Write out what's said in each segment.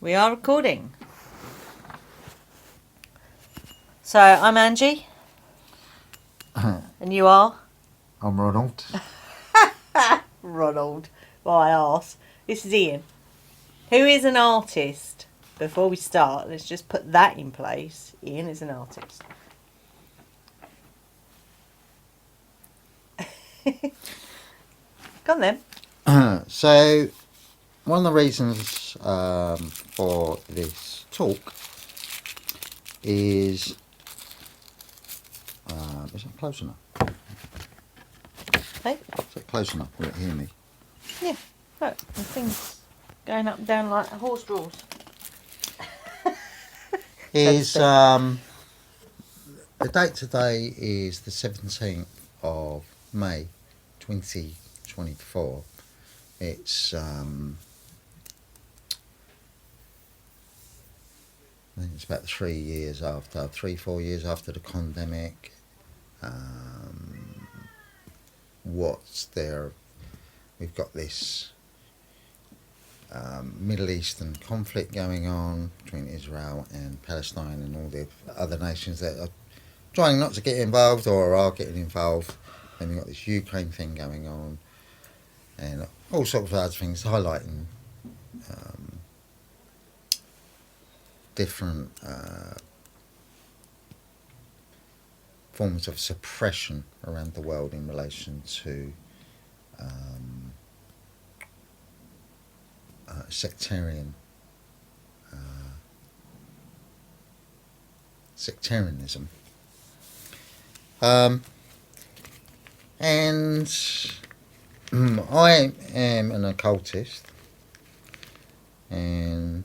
We are recording. So, I'm Angie. And you are? I'm Ronald. Ronald. Why I ask. This is Ian. Who is an artist? Before we start, let's just put that in place. Ian is an artist. Go on then. So, one of the reasons for this talk is it close enough? Hey? Is it close enough? Will it hear me? Yeah. Look, the thing's going up and down like horse draws. The date today is the 17th of May 2024. It's I think it's about 4 years after the pandemic. What's there? We've got this Middle Eastern conflict going on between Israel and Palestine and all the other nations that are trying not to get involved or are getting involved. Then we've got this Ukraine thing going on and all sorts of other things highlighting different forms of suppression around the world in relation to sectarianism. And I am an occultist and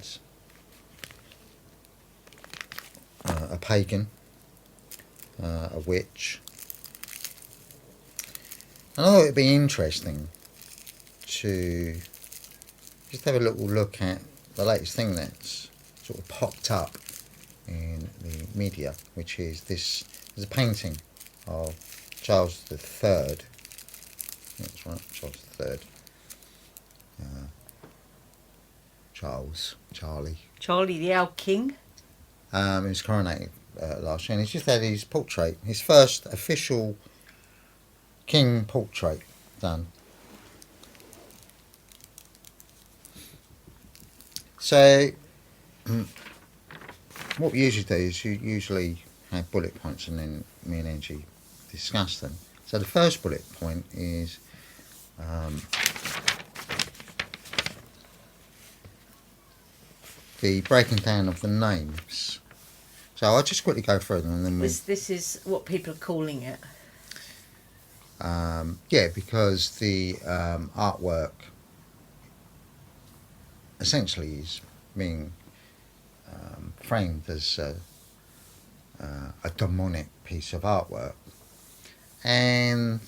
a pagan, a witch. And I thought it'd be interesting to just have a little look at the latest thing that's sort of popped up in the media, which is there's a painting of Charles III. That's right, Charles III. Charlie the old king. He was coronated last year, and he's just had his portrait, his first official king portrait done. So, what we usually do is you usually have bullet points and then me and Angie discuss them. So the first bullet point is the breaking down of the names. So I'll just quickly go through them and then This is what people are calling it. Yeah, because the artwork essentially is being framed as a demonic piece of artwork, and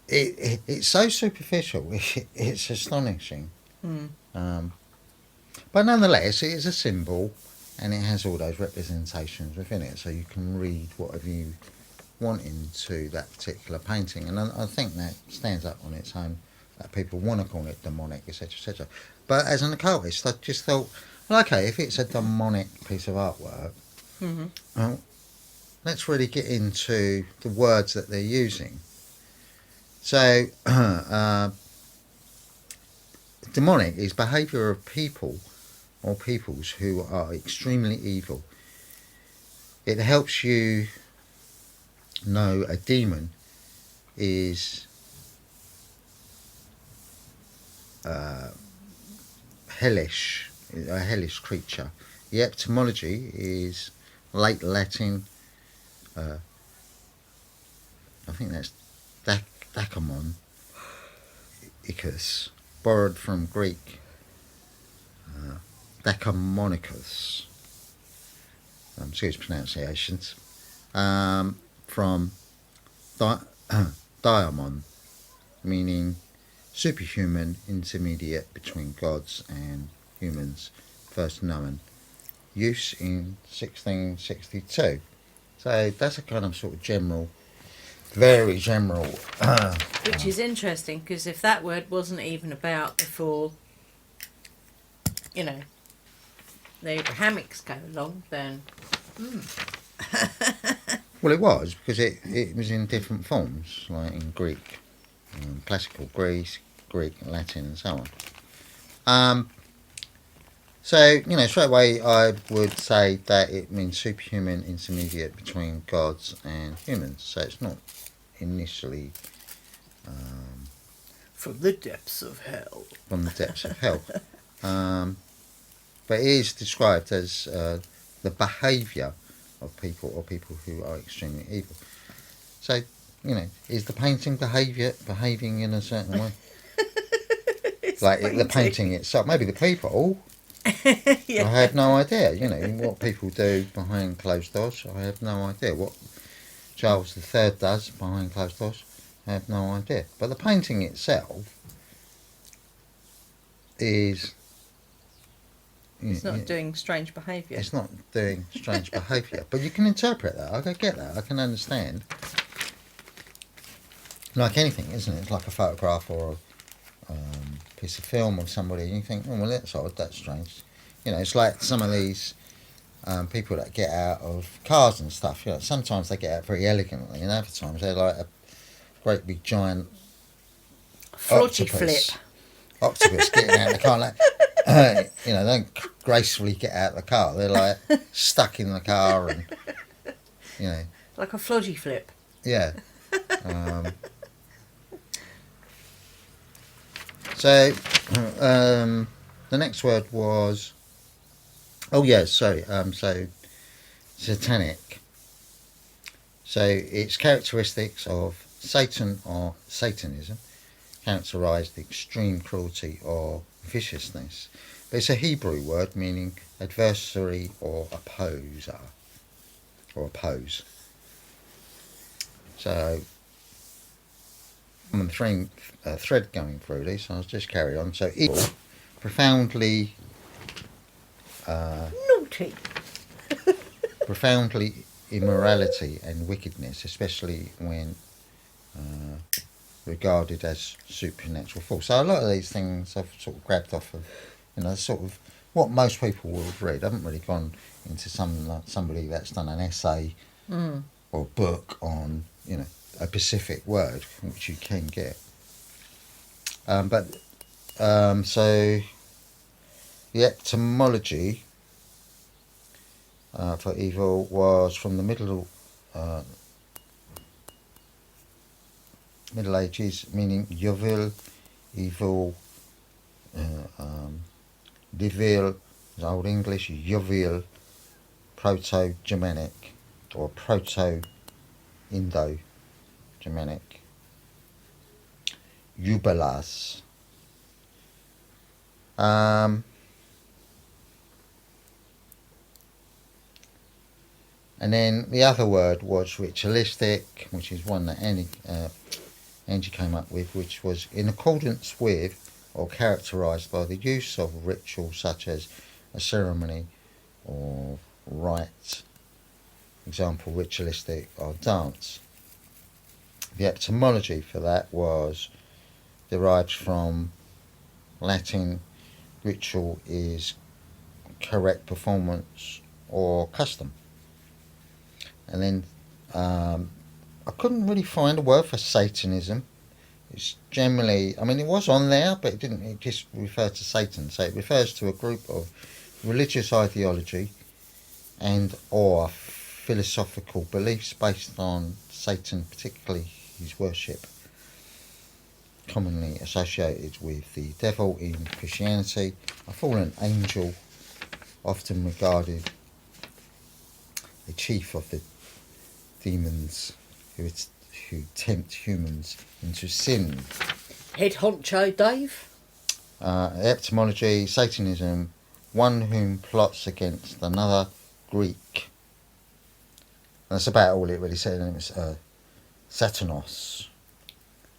it's so superficial. It's astonishing. But nonetheless, it is a symbol, and it has all those representations within it, so you can read whatever you want into that particular painting. And I think that stands up on its own, that people want to call it demonic, etc., etc. But as an occultist, I just thought, well, okay, if it's a demonic piece of artwork, well, let's really get into the words that they're using. So, demonic is behaviour of people or peoples who are extremely evil. It helps you know a demon is hellish, a hellish creature. The etymology is late Latin, I think that's Dacamon, Icus, borrowed from Greek Dacamonicus, excuse pronunciations, from diamon, meaning superhuman intermediate between gods and humans, first known, use in 1662. So that's a kind of sort of general very general. Which is interesting, because if that word wasn't even about before, you know, the Abrahamics came along, then... Well, it was, because it was in different forms, like in Greek, classical Greece, Greek, Latin, and so on. So, you know, straight away I would say that it means superhuman intermediate between gods and humans. So it's not initially From the depths of hell. from the depths of hell. But it is described as the behaviour of people, or people who are extremely evil. So, you know, is the painting behaving in a certain way? Like the painting itself, maybe the people. Yeah. I have no idea. You know what people do behind closed doors. I have no idea what Charles III does behind closed doors. I have no idea. But the painting itself is. It's not doing strange behaviour. It's not doing strange behaviour, but you can interpret that. I can get that. I can understand. Like anything, isn't it? It's like a photograph or a piece of film of somebody, and you think, oh, well, that's odd, that's strange. You know, it's like some of these people that get out of cars and stuff. You know, sometimes they get out very elegantly, and other times they're like a great big giant octopus getting out of the car. Like, you know, they don't gracefully get out of the car. They're like stuck in the car, and you know, like a flodgy flip. Yeah. So the next word was, so satanic. So its characteristics of Satan or Satanism characterise the extreme cruelty or viciousness. But it's a Hebrew word meaning adversary or opposer, or oppose. So I'm on the thread going through these, so I'll just carry on. So evil, profoundly naughty, profoundly immorality and wickedness, especially when regarded as supernatural force. So a lot of these things I've sort of grabbed off of, you know, sort of what most people will have read. I haven't really gone into somebody that's done an essay or book on, you know, a specific word, which you can get. So the etymology for evil was from the Middle Ages, meaning Yovil, evil, Devil, Old English, Yovil, Proto-Germanic or Proto-Indo-Germanic, Jubilas. And then the other word was ritualistic, which is one that Angie came up with, which was in accordance with or characterised by the use of ritual such as a ceremony or rite. Example, ritualistic or dance. The etymology for that was derived from Latin. Ritual is correct performance or custom. And then I couldn't really find a word for Satanism. It's generally, I mean, it was on there, but it didn't. It just referred to Satan. So it refers to a group of religious ideology and or philosophical beliefs based on Satan, particularly his worship, commonly associated with the devil in Christianity. A fallen angel, often regarded the chief of the demons who tempt humans into sin. Head honcho, Dave. Etymology, Satanism, one whom plots against another, Greek. That's about all it really said, and it was Satanos.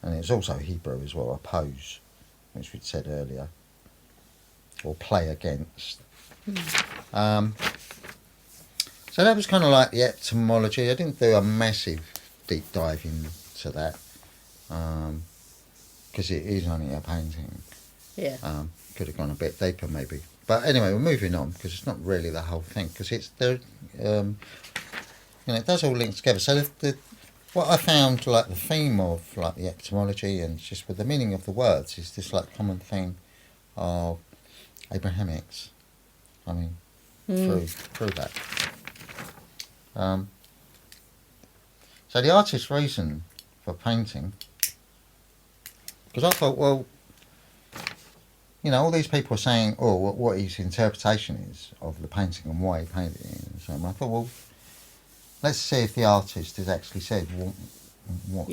And it's also Hebrew as well, oppose, which we'd said earlier, or play against. So that was kind of like the etymology. I didn't do a massive deep dive to that, because it is only a painting. Yeah. Could have gone a bit deeper maybe. But anyway, we're moving on because it's not really the whole thing, because it's there. It does all link together. So what I found, like the theme of like the etymology and just with the meaning of the words, is this like common theme of Abrahamics. I mean, through that. So the artist's reason for painting, because I thought, well, all these people are saying, what his interpretation is of the painting and why he painted it. And so I thought, well, let's see if the artist has actually said what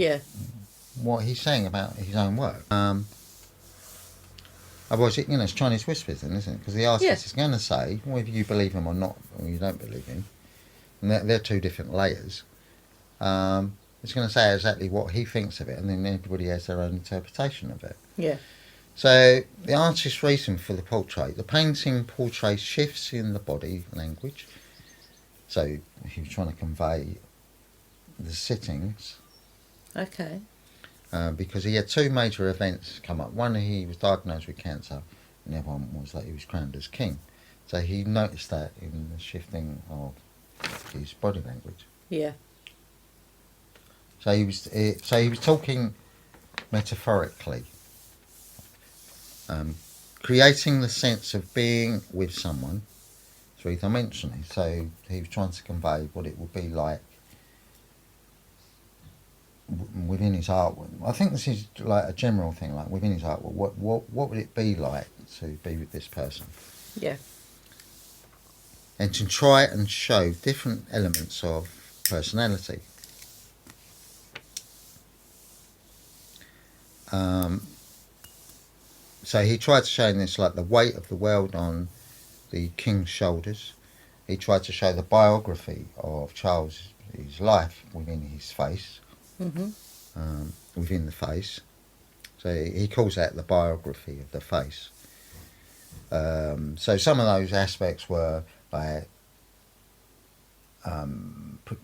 he's saying about his own work. Otherwise, it's Chinese whispers, then, isn't it? Because the artist is going to say, whether you believe him or not, or you don't believe him, and they're two different layers. It's going to say exactly what he thinks of it, and then everybody has their own interpretation of it. Yeah. So the artist's reason for the portrait. The painting portrays shifts in the body language. So he was trying to convey the sittings. Okay. Because he had two major events come up. One, he was diagnosed with cancer, and the other one was that he was crowned as king. So he noticed that in the shifting of his body language. Yeah. So he was talking metaphorically, creating the sense of being with someone three-dimensionally. So he was trying to convey what it would be like within his artwork. I think this is like a general thing, like within his artwork. What would it be like to be with this person? Yeah. And to try and show different elements of personality. So he tried to show in this like the weight of the world on the king's shoulders. He tried to show the biography of Charles, his life within his face, within the face. So he calls that the biography of the face. So some of those aspects were like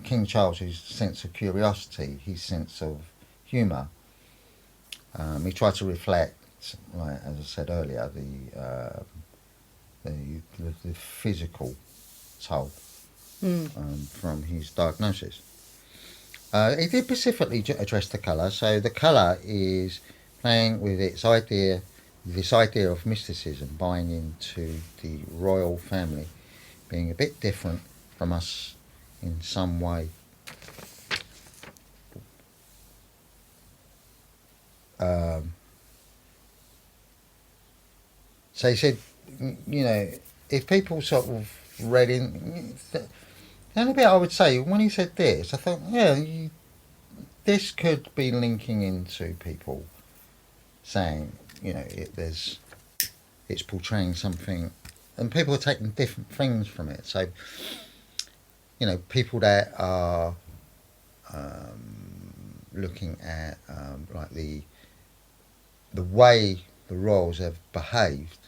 King Charles's sense of curiosity, his sense of humour. He tried to reflect, like as I said earlier, the physical toll from his diagnosis. He did specifically address the colour. So the colour is playing with this idea of mysticism, buying into the royal family, being a bit different from us in some way. So he said, if people sort of read in, the only bit I would say, when he said this, I thought, this could be linking into people saying, it's portraying something, and people are taking different things from it. So, people that are looking at like the way the royals have behaved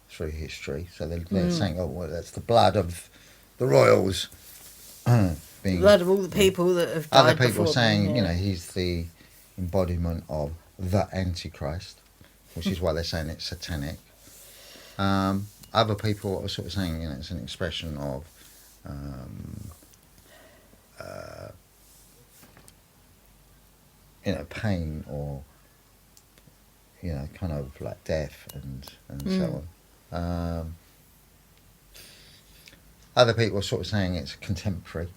through history. So they're saying, that's the blood of the royals. Being blood of all the people that have died. Other people saying, them, he's the embodiment of the Antichrist, which is why they're saying it's satanic. Other people are sort of saying, it's an expression of pain or kind of like death and so on. Other people are sort of saying it's contemporary.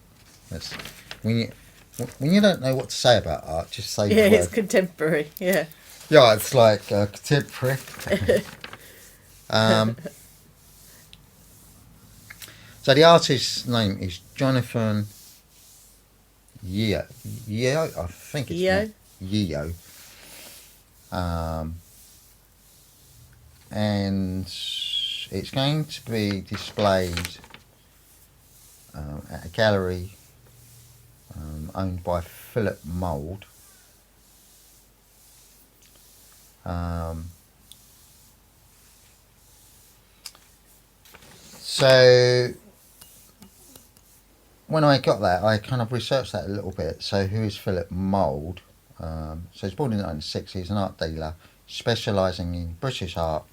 That's when you don't know what to say about art, just say the word. It's contemporary. Yeah. Yeah, it's like contemporary. So the artist's name is Jonathan Yeo. I think it's Yeo. And it's going to be displayed at a gallery owned by Philip Mould. So when I got that, I kind of researched that a little bit. So who is Philip Mould? So he's born in 1960. He's an art dealer specialising in British art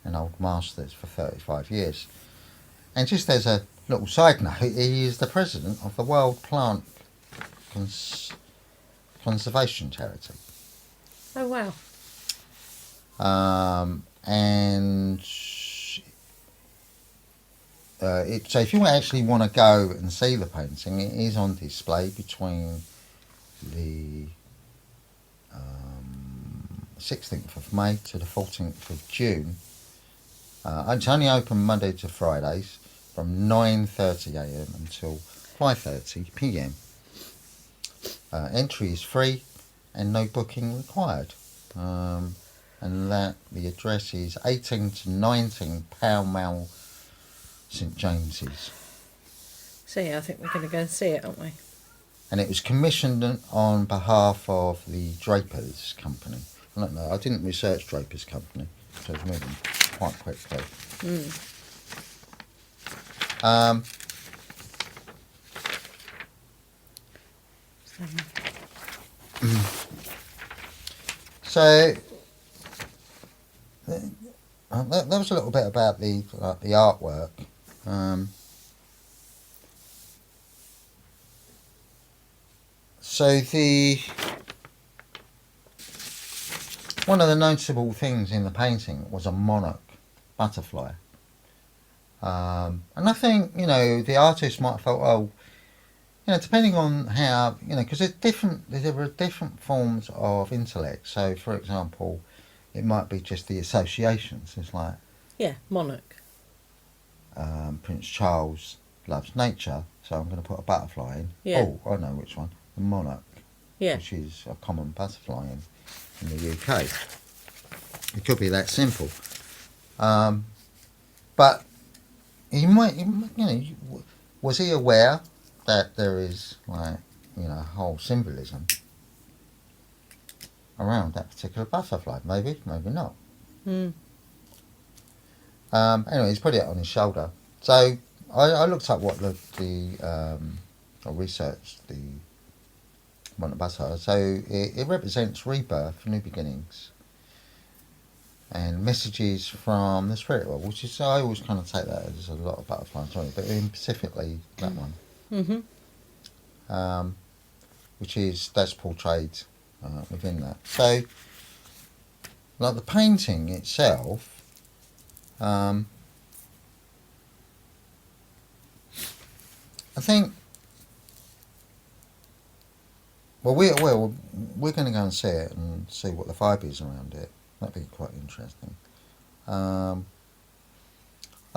and old masters for 35 years. And just as a little side note, he is the president of the World Plant Conservation Charity. Oh, wow. And so if you actually want to go and see the painting, it is on display between the 16th of May to the 14th of June. It's only open Monday to Fridays from 9:30am until 5:30pm. Entry is free and no booking required. And that the address is 18 to 19 Pall Mall, St James's. So yeah, I think we're going to go and see it, aren't we? And it was commissioned on behalf of the Drapers Company. I don't know, I didn't research Drapers Company, so I was moving quite quickly. So that was a little bit about the artwork. So one of the noticeable things in the painting was a monarch butterfly. And I think, the artist might have felt, oh, depending on how, because there are different forms of intellect. So, for example, it might be just the associations. It's like, yeah, monarch. Prince Charles loves nature, so I'm going to put a butterfly in. Yeah. Oh, I know which one. The monarch, Yeah. which is a common butterfly in the UK. It could be that simple. But he might, was he aware that there is, whole symbolism around that particular butterfly? Maybe, maybe not. Anyway, he's put it on his shoulder. So I looked up what I researched the monarch butterfly. So it represents rebirth, new beginnings, and messages from the spirit world, which is, I always kind of take that as a lot of butterflies, but specifically that one. That's portrayed within that. So, like the painting itself, I think, we're going to go and see it and see what the vibe is around it. That'd be quite interesting. I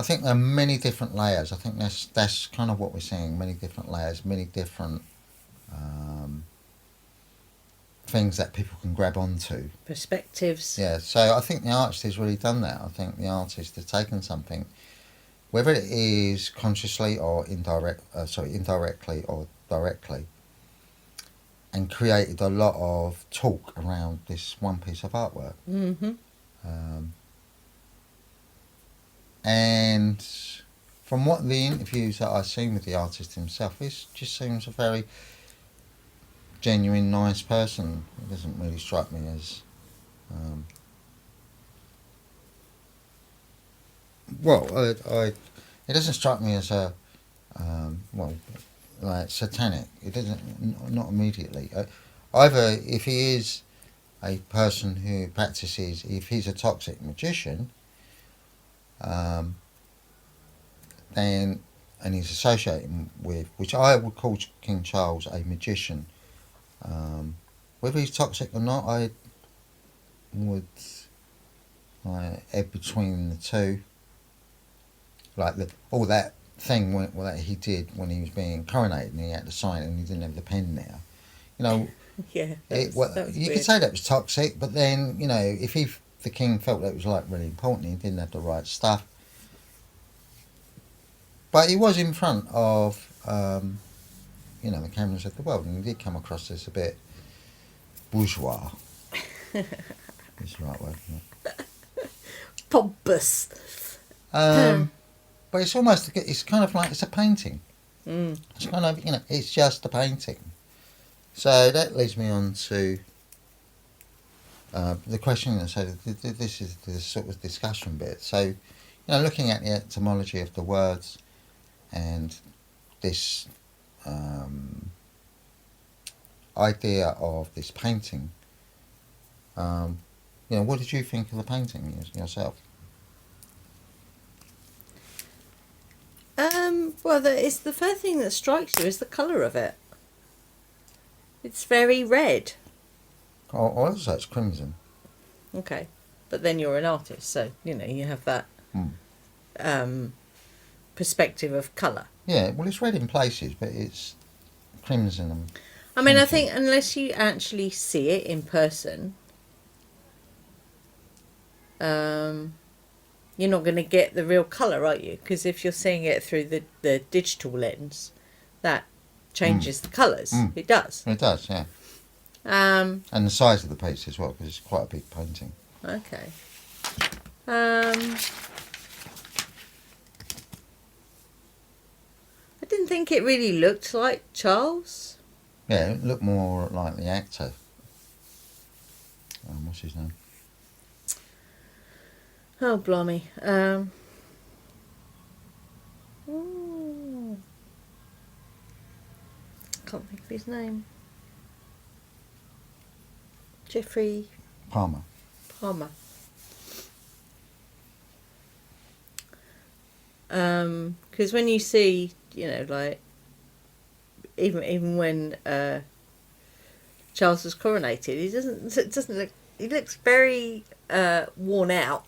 think there are many different layers. I think that's kind of what we're seeing. Many different layers, many different things that people can grab onto. Perspectives. Yeah, so I think the artist has really done that. I think the artist has taken something, whether it is consciously or indirectly or directly, and created a lot of talk around this one piece of artwork. And from what the interviews that I've seen with the artist himself, he just seems a very genuine, nice person. It doesn't really strike me as it doesn't strike me as a like satanic. It doesn't, not immediately. Either if he is a person who practices, if he's a toxic magician, then, and he's associating with, which I would call King Charles a magician. Whether he's toxic or not, I would ebb between the two. Like all that thing that he did when he was being coronated and he had to sign and he didn't have the pen there. Yeah. You could say that was toxic, but then, if the king felt that it was like really important, he didn't have the right stuff. But he was in front of, the cameras of the world, and he did come across as a bit bourgeois. Is the right word, isn't it? Pompous. But it's almost, it's kind of like, it's a painting. It's kind of, it's just a painting. So that leads me on to the question, so this is the sort of discussion bit. So, looking at the etymology of the words and this idea of this painting, what did you think of the painting yourself? Well, it's the first thing that strikes you is the colour of it. It's very red. Oh, also it's crimson. Okay, but then you're an artist, so you have that perspective of colour. Yeah, well, it's red in places, but it's crimson. And I mean, I think unless you actually see it in person, you're not going to get the real colour, are you? Because if you're seeing it through the digital lens, that changes the colours. It does. It does, yeah. And the size of the piece as well, because it's quite a big painting. Okay. I didn't think it really looked like Charles. Yeah, it looked more like the actor. What's his name? Oh, blimey. Can't think of his name. Jeffrey Palmer. Because when you see, like, even when Charles was coronated, he doesn't look. He looks very worn out.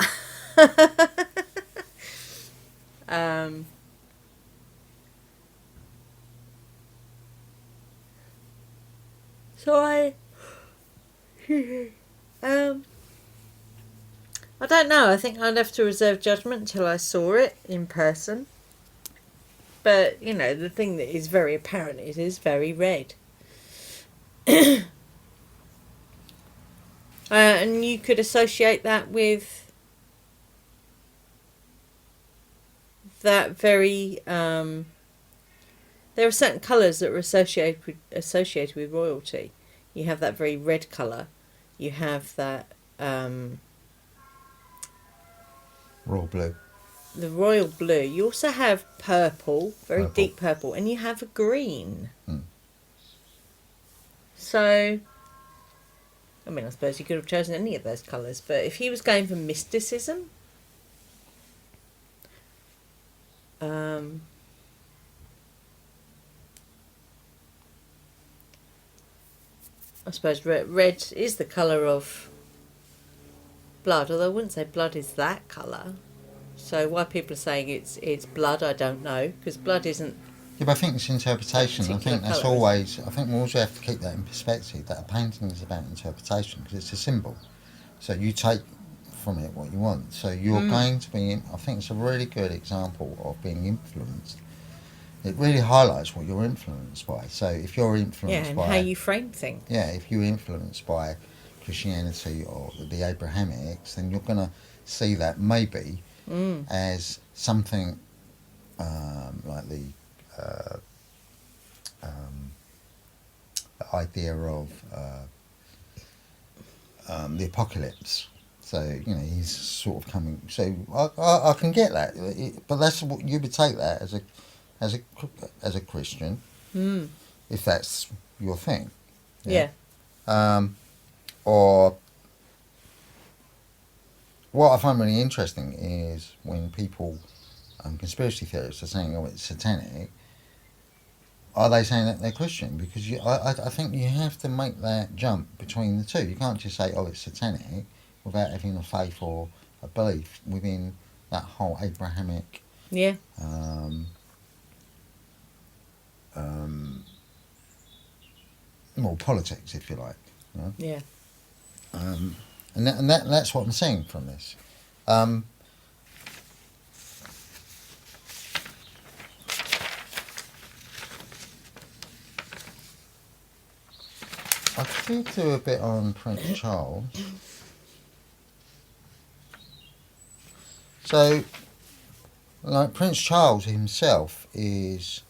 So I don't know. I think I'd have to reserve judgment until I saw it in person. But, the thing that is very apparent, it is very red. And you could associate that with that very... there are certain colours that are associated with royalty. You have that very red colour. You have that... Royal blue. The royal blue. You also have purple, very deep purple, and you have a green. So, I mean, I suppose you could have chosen any of those colours, but if he was going for mysticism, I suppose red is the colour of blood, although I wouldn't say blood is that colour. So why people are saying it's blood, I don't know, because blood isn't... Yeah, but I think it's interpretation. I think that's colour, always... I think we also have to keep that in perspective, that a painting is about interpretation, because it's a symbol. So you take from it what you want. So you're going to be... I think it's a really good example of being influenced. It really highlights what you're influenced by. So if you're influenced by... and how you frame things. Yeah, if you're influenced by Christianity or the Abrahamics, then you're going to see that maybe as something like the idea of the apocalypse. So he's sort of coming. So I can get that, but that's what you would take that as a Christian, if that's your thing. Yeah. Or what I find really interesting is when people, conspiracy theorists, are saying, "Oh, it's satanic." Are they saying that they're Christian? Because I think you have to make that jump between the two. You can't just say, "Oh, it's satanic," without having a faith or a belief within that whole Abrahamic. Yeah. More politics, if you like. Yeah. And that's what I'm seeing from this. I could do a bit on Prince Charles. So, like, Prince Charles himself is...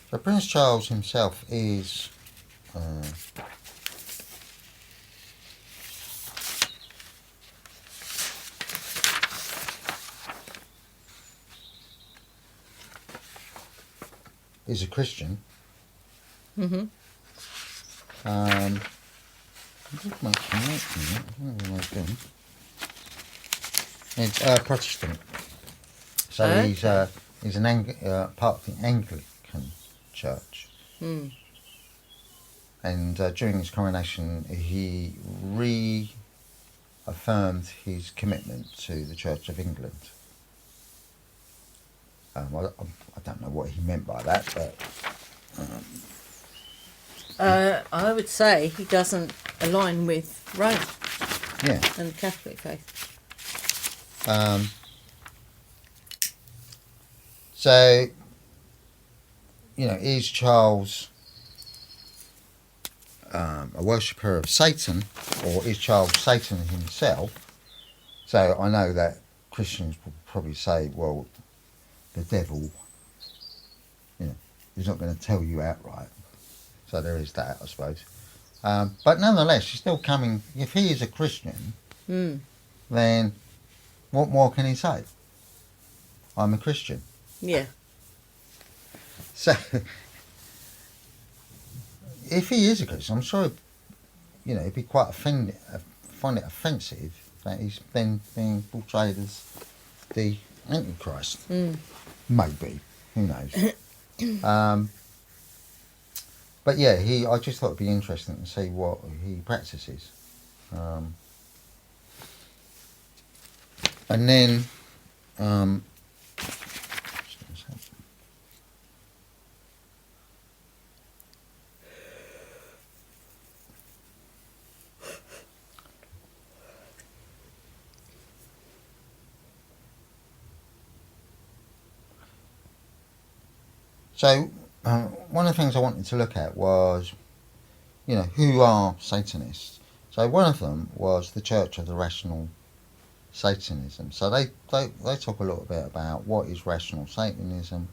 So Prince Charles himself is a Christian. Mm-hmm. It's Protestant. So Okay. he's part of the Anglican Church. Mm. And during his coronation, he reaffirmed his commitment to the Church of England. I don't know what he meant by that, but I would say he doesn't align with Rome yeah. and the Catholic faith. So, is Charles a worshipper of Satan, or is Charles Satan himself? So I know that Christians will probably say, well, the devil, he's not going to tell you outright. So there is that, I suppose. But nonetheless, you're still coming. If he is a Christian, then what more can he say? I'm a Christian. Yeah. So if he is a Christian, I'm sure, he'd be quite offended, find it offensive that he's then being portrayed as the Antichrist. Maybe, who knows? But yeah, I just thought it'd be interesting to see what he practices. And then, one of the things I wanted to look at was, who are Satanists? So one of them was the Church of the Rational Satanism. So they talk a little bit about what is rational Satanism.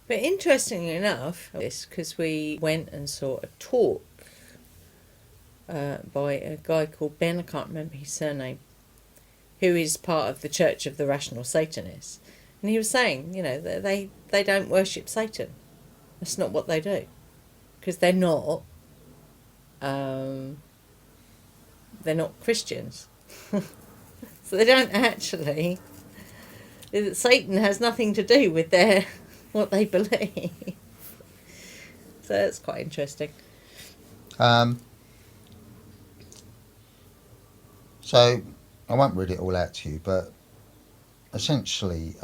But interestingly enough, this because we went and saw a talk by a guy called Ben, I can't remember his surname, who is part of the Church of the Rational Satanists. And he was saying, they don't worship Satan. That's not what they do. Because they're not Christians. So they don't actually... Satan has nothing to do with what they believe. So that's quite interesting. So I won't read it all out to you, but essentially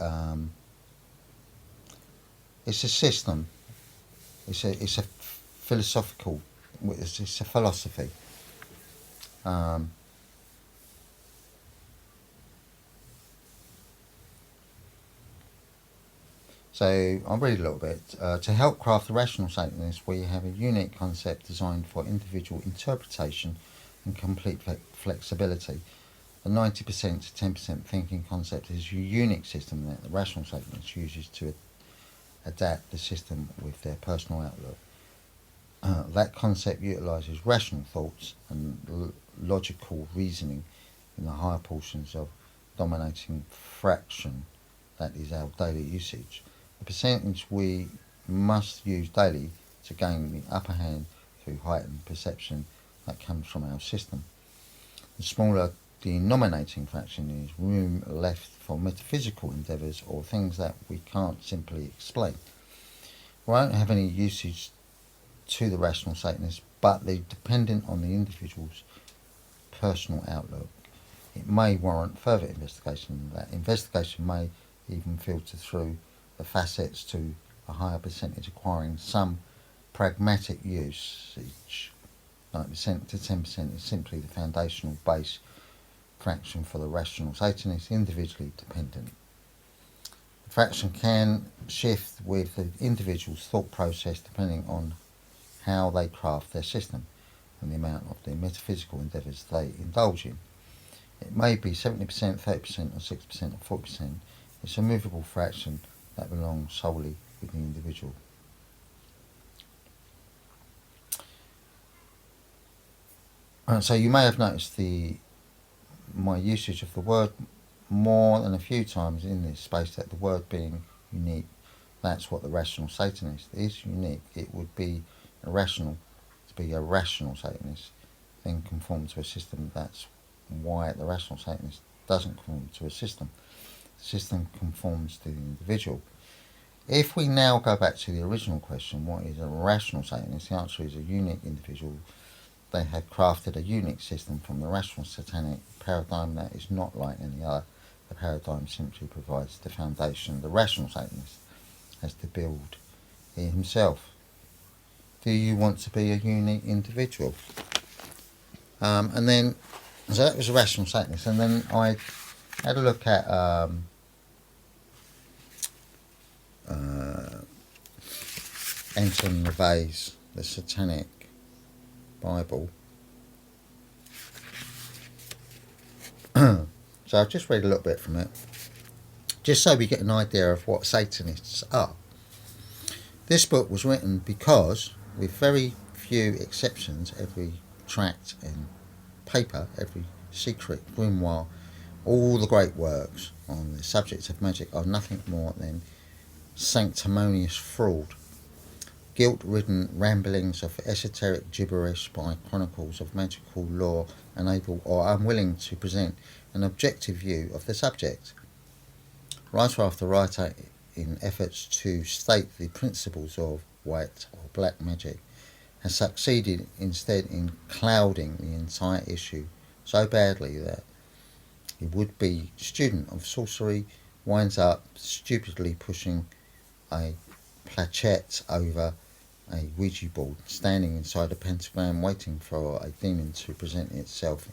it's a system. It's a philosophical. It's a philosophy. So I'll read a little bit. To help craft the rational Satanist, we have a unique concept designed for individual interpretation and complete flexibility. The 90% to 10% thinking concept is a unique system that the rational Satanist uses to adapt the system with their personal outlook. That concept utilises rational thoughts and logical reasoning in the higher portions of dominating fraction, that is our daily usage. The percentage we must use daily to gain the upper hand through heightened perception that comes from our system. The smaller denominating fraction is room left for metaphysical endeavours or things that we can't simply explain. We won't have any usage to the rational Satanist, but they're dependent on the individual's personal outlook. It may warrant further investigation. That investigation may even filter through the facets to a higher percentage acquiring some pragmatic usage. 90% to 10% is simply the foundational base fraction for the rational Satanist, individually dependent. The fraction can shift with the individual's thought process depending on how they craft their system and the amount of the metaphysical endeavours they indulge in. It may be 70%, 30% or 6% or 40%. It's a movable fraction that belongs solely with the individual. And so you may have noticed my usage of the word more than a few times in this space, that the word being unique, that's what the rational Satanist is. Unique. It would be irrational to be a rational Satanist, then conform to a system. That's why the rational Satanist doesn't conform to a system. The system conforms to the individual. If we now go back to the original question, what is a rational Satanist? The answer is a unique individual. They had crafted a unique system from the rational satanic paradigm that is not like any other. The paradigm simply provides the foundation. The rational Satanist has to build it himself. Do you want to be a unique individual? And then, so that was a rational Satanist. And then I had a look at Anton LaVey's The Satanic Bible. So I've just read a little bit from it, just so we get an idea of what Satanists are. This book was written because, with very few exceptions, every tract and paper, every secret grimoire, all the great works on the subject of magic are nothing more than sanctimonious fraud, guilt-ridden ramblings of esoteric gibberish by chronicles of magical lore, unable or unwilling to present an objective view of the subject. Writer after writer, in efforts to state the principles of white or black magic, has succeeded instead in clouding the entire issue so badly that a would-be student of sorcery winds up stupidly pushing a planchette over a Ouija board, standing inside a pentagram waiting for a demon to present itself,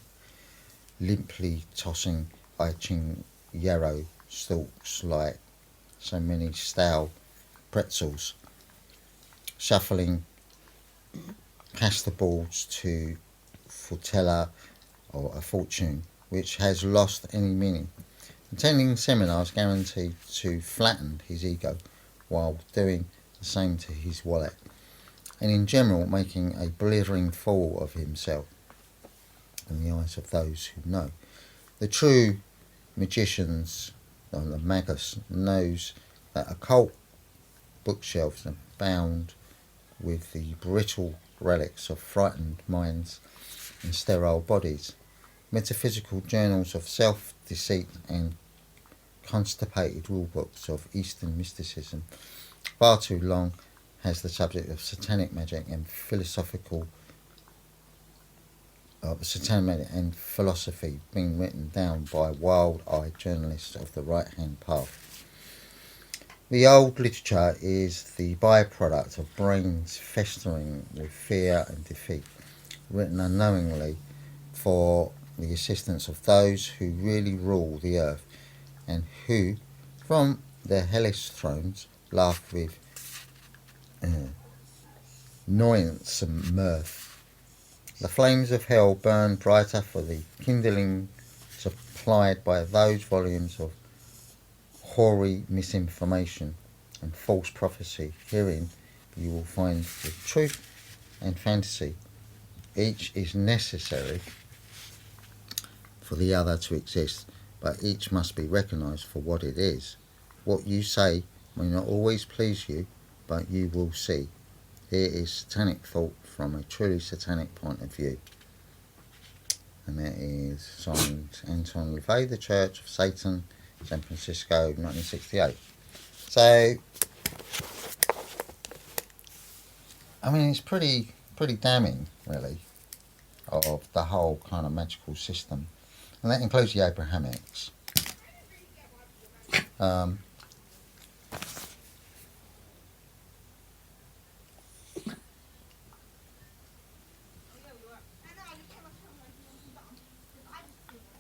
limply tossing I Ching yarrow stalks like so many stale pretzels, shuffling past the boards to foretell or a fortune which has lost any meaning. Attending seminars guaranteed to flatten his ego while doing the same to his wallet, and in general making a blithering fool of himself in the eyes of those who know. The true magicians, or the magus, knows that occult bookshelves are bound with the brittle relics of frightened minds and sterile bodies, metaphysical journals of self-deceit and constipated rulebooks of Eastern mysticism. Far too long has the subject of satanic magic and philosophy been written down by wild-eyed journalists of the right-hand path. The old literature is the byproduct of brains festering with fear and defeat, written unknowingly for the assistance of those who really rule the earth, and who, from their hellish thrones, laugh with noisome mirth. The flames of hell burn brighter for the kindling supplied by those volumes of hoary misinformation and false prophecy. Herein you will find the truth and fantasy. Each is necessary for the other to exist, but each must be recognised for what it is. What you say may not always please you, but you will see. Here is satanic thought from a truly satanic point of view. And that is signed Anton LaVey, The Church of Satan, San Francisco, 1968. So, I mean, it's pretty damning, really, of the whole kind of magical system. And that includes the Abrahamics.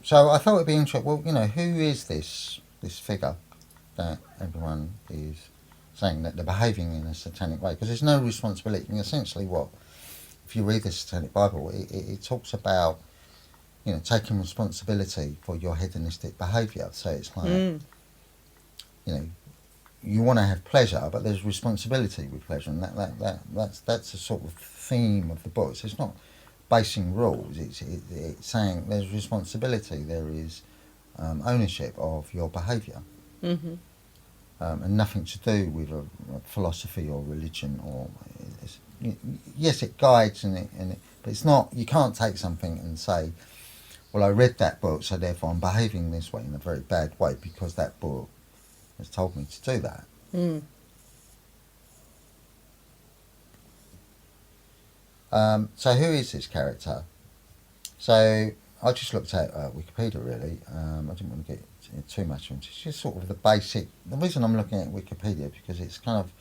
So I thought it'd be interesting. Well, you know, who is this figure that everyone is saying that they're behaving in a satanic way? Because there's no responsibility. And essentially, what if you read the Satanic Bible? It talks about, you know, taking responsibility for your hedonistic behaviour. So it's like you want to have pleasure, but there's responsibility with pleasure, and that's a sort of theme of the book. So it's not basing rules. It's saying there's responsibility. There is ownership of your behaviour, Mm-hmm. and nothing to do with a philosophy or religion. Or yes, it guides but it's not. You can't take something and say, "Well, I read that book, so therefore I'm behaving this way in a very bad way because that book has told me to do that." Mm. So who is this character? So I just looked at Wikipedia really. I didn't want to get too much into it. It's just sort of the basic. The reason I'm looking at Wikipedia because it's kind of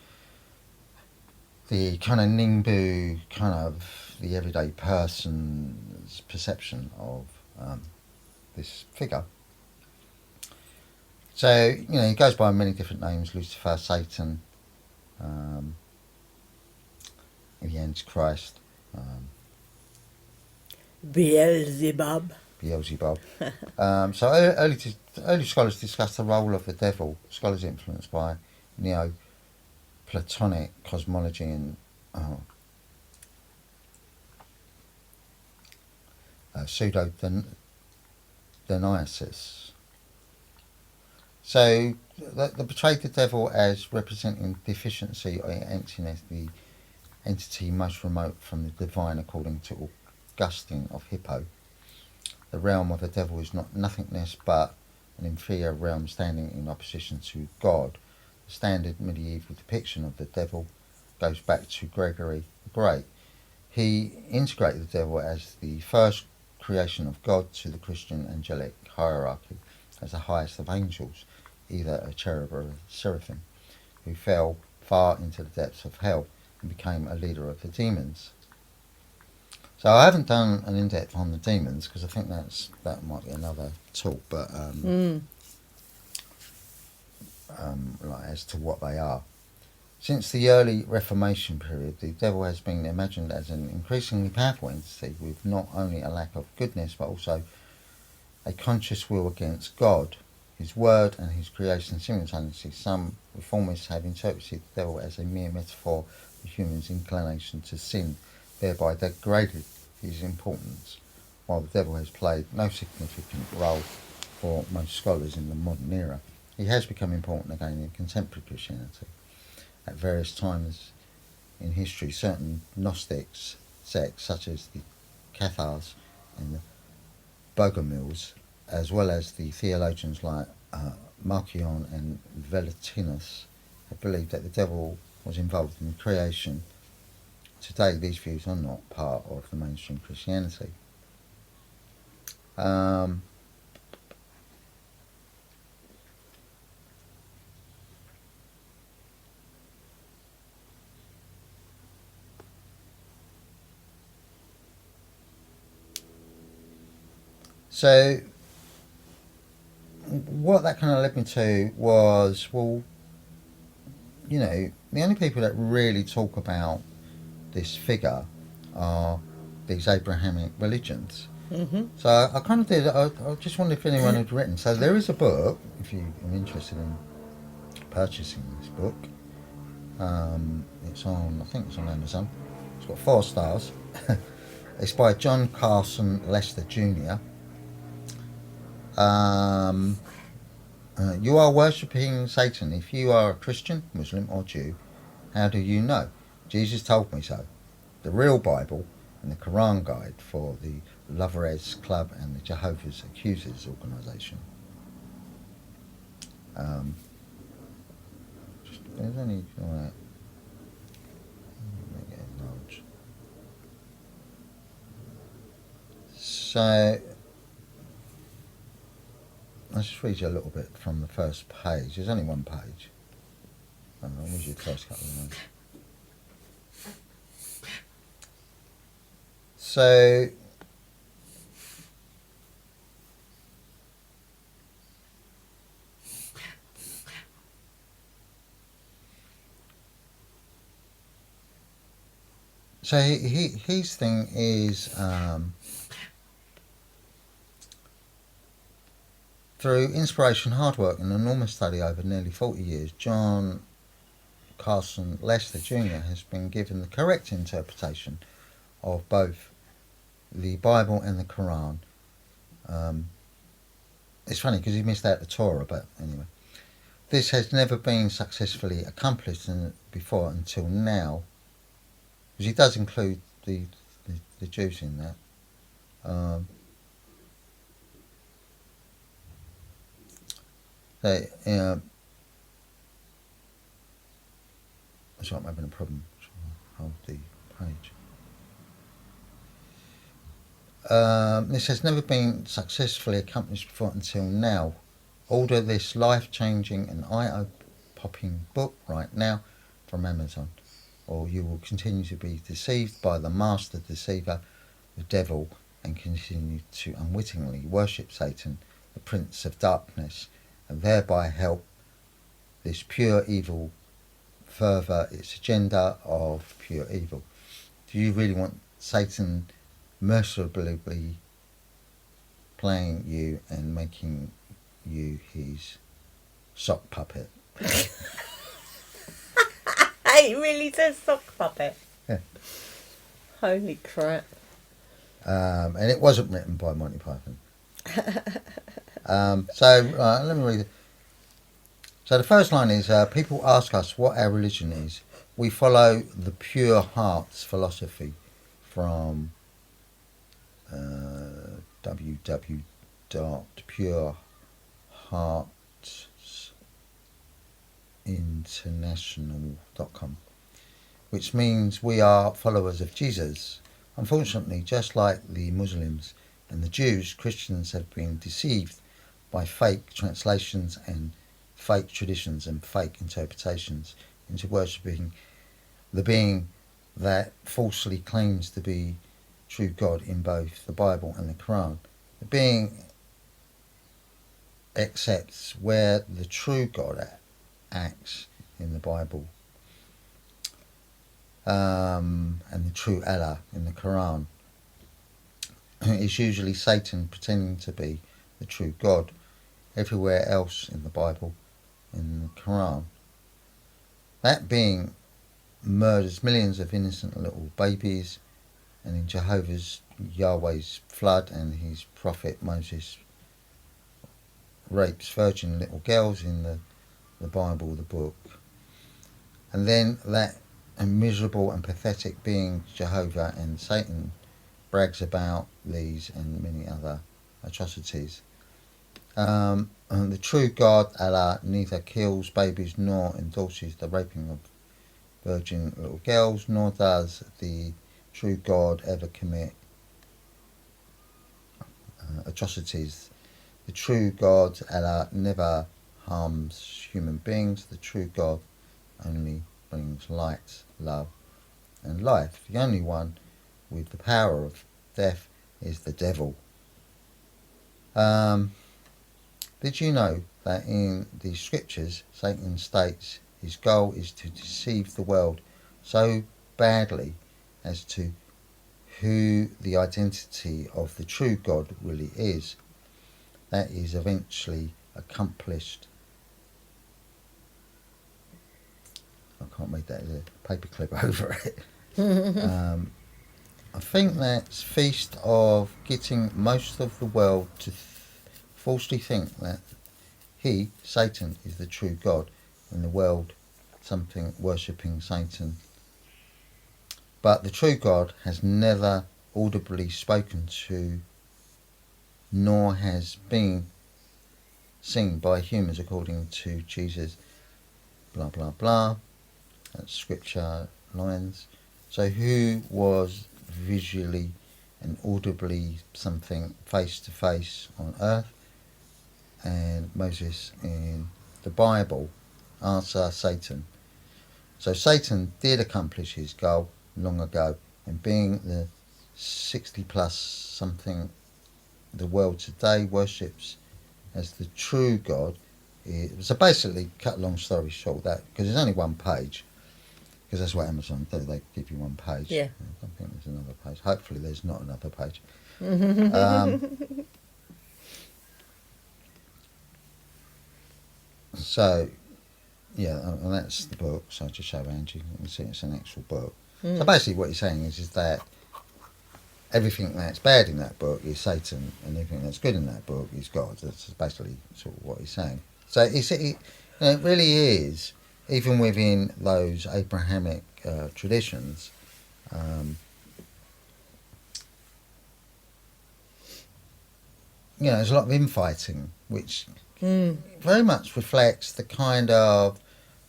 the kind of Ningbu, kind of the everyday person's perception of this figure. So, he goes by many different names: Lucifer, Satan, the Antichrist, Beelzebub. Beelzebub. So early scholars discuss the role of the devil. Scholars influenced by Neo-Platonic cosmology and pseudo-Dionysus. So they portrayed the devil as representing deficiency or emptiness, the entity most remote from the divine, according to Augustine of Hippo. The realm of the devil is nothingness but an inferior realm standing in opposition to God. The standard medieval depiction of the devil goes back to Gregory the Great. He integrated the devil as the first creation of God to the Christian angelic hierarchy as the highest of angels, either a cherub or a seraphim, who fell far into the depths of hell and became a leader of the demons. So I haven't done an in-depth on the demons because I think that might be another talk, but like as to what they are. Since the early Reformation period, the devil has been imagined as an increasingly powerful entity with not only a lack of goodness but also a conscious will against God, His word and His creation simultaneously. Some reformists have interpreted the devil as a mere metaphor for humans' inclination to sin, thereby degraded his importance, while the devil has played no significant role for most scholars in the modern era. He has become important again in contemporary Christianity. At various times in history, certain Gnostic sects, such as the Cathars and the Bogomils, as well as the theologians like Marcion and Valentinus, have believed that the devil was involved in creation. Today, these views are not part of the mainstream Christianity. So what that kind of led me to was, well, the only people that really talk about this figure are these Abrahamic religions. Mm-hmm. So I kind of did, I just wondered if anyone had written. So there is a book, if you are interested in purchasing this book. I think it's on Amazon. It's got 4 stars. It's by John Carson Lester Jr. You are worshipping Satan. If you are a Christian, Muslim or Jew, how do you know? Jesus told me so. The Real Bible and the Quran Guide for the Loverets Club and the Jehovah's Accusers organisation. There's only make it large. So I'll just read you a little bit from the first page. There's only one page. I'll read you the first couple of lines. So his thing is Through inspiration, hard work, and enormous study over nearly 40 years, John Carson Lester Jr. has been given the correct interpretation of both the Bible and the Quran. It's funny because he missed out the Torah, but anyway. This has never been successfully accomplished before until now, because he does include the Jews in that. Sorry, I'm having a problem. Hold the page. This has never been successfully accomplished before until now. Order this life-changing and eye-popping book right now from Amazon, or you will continue to be deceived by the master deceiver, the devil, and continue to unwittingly worship Satan, the prince of darkness, and thereby help this pure evil further its agenda of pure evil. Do you really want Satan mercilessly playing you and making you his sock puppet? He really says sock puppet. Yeah. Holy crap. And it wasn't written by Monty Python. Let me read it. So the first line is, people ask us what our religion is. We follow the pure heart's philosophy from www.pureheartsinternational.com, which means we are followers of Jesus. Unfortunately, just like the Muslims and the Jews, Christians have been deceived by fake translations and fake traditions and fake interpretations into worshipping the being that falsely claims to be true God in both the Bible and the Quran. The being accepts where the true God acts in the Bible, and the true Allah in the Quran. It's usually Satan pretending to be the true God everywhere else in the Bible, in the Quran. That being murders millions of innocent little babies, and in Jehovah's Yahweh's flood and his prophet Moses rapes virgin little girls in the Bible, the book. And then that miserable and pathetic being Jehovah and Satan brags about these and many other atrocities. And the true God, Allah, neither kills babies nor endorses the raping of virgin little girls, nor does the true God ever commit atrocities. The true God, Allah, never harms human beings. The true God only brings light, love, and life. The only one with the power of death is the devil. Did you know that in the scriptures Satan states his goal is to deceive the world so badly as to who the identity of the true God really is? That is eventually accomplished. I can't read that, there's a paperclip over it. I think that's feast of getting most of the world to falsely think that he, Satan, is the true God in the world, something worshipping Satan. But the true God has never audibly spoken to, nor has been seen by humans according to Jesus, blah blah blah. That's scripture lines. So who was visually and audibly something face to face on earth? And Moses in the Bible? Answer, Satan. So Satan did accomplish his goal long ago, and being the 60 plus something the world today worships as the true God. So basically, cut a long story short, that because there's only one page, because that's what Amazon do, they give you one page. Yeah. I don't think there's another page. Hopefully there's not another page. So, yeah, and that's the book. So I'll just show around you and see it's an actual book. So basically what he's saying is that everything that's bad in that book is Satan, and everything that's good in that book is God. That's basically sort of what he's saying. So it really is, even within those Abrahamic traditions, there's a lot of infighting, which very much reflects the kind of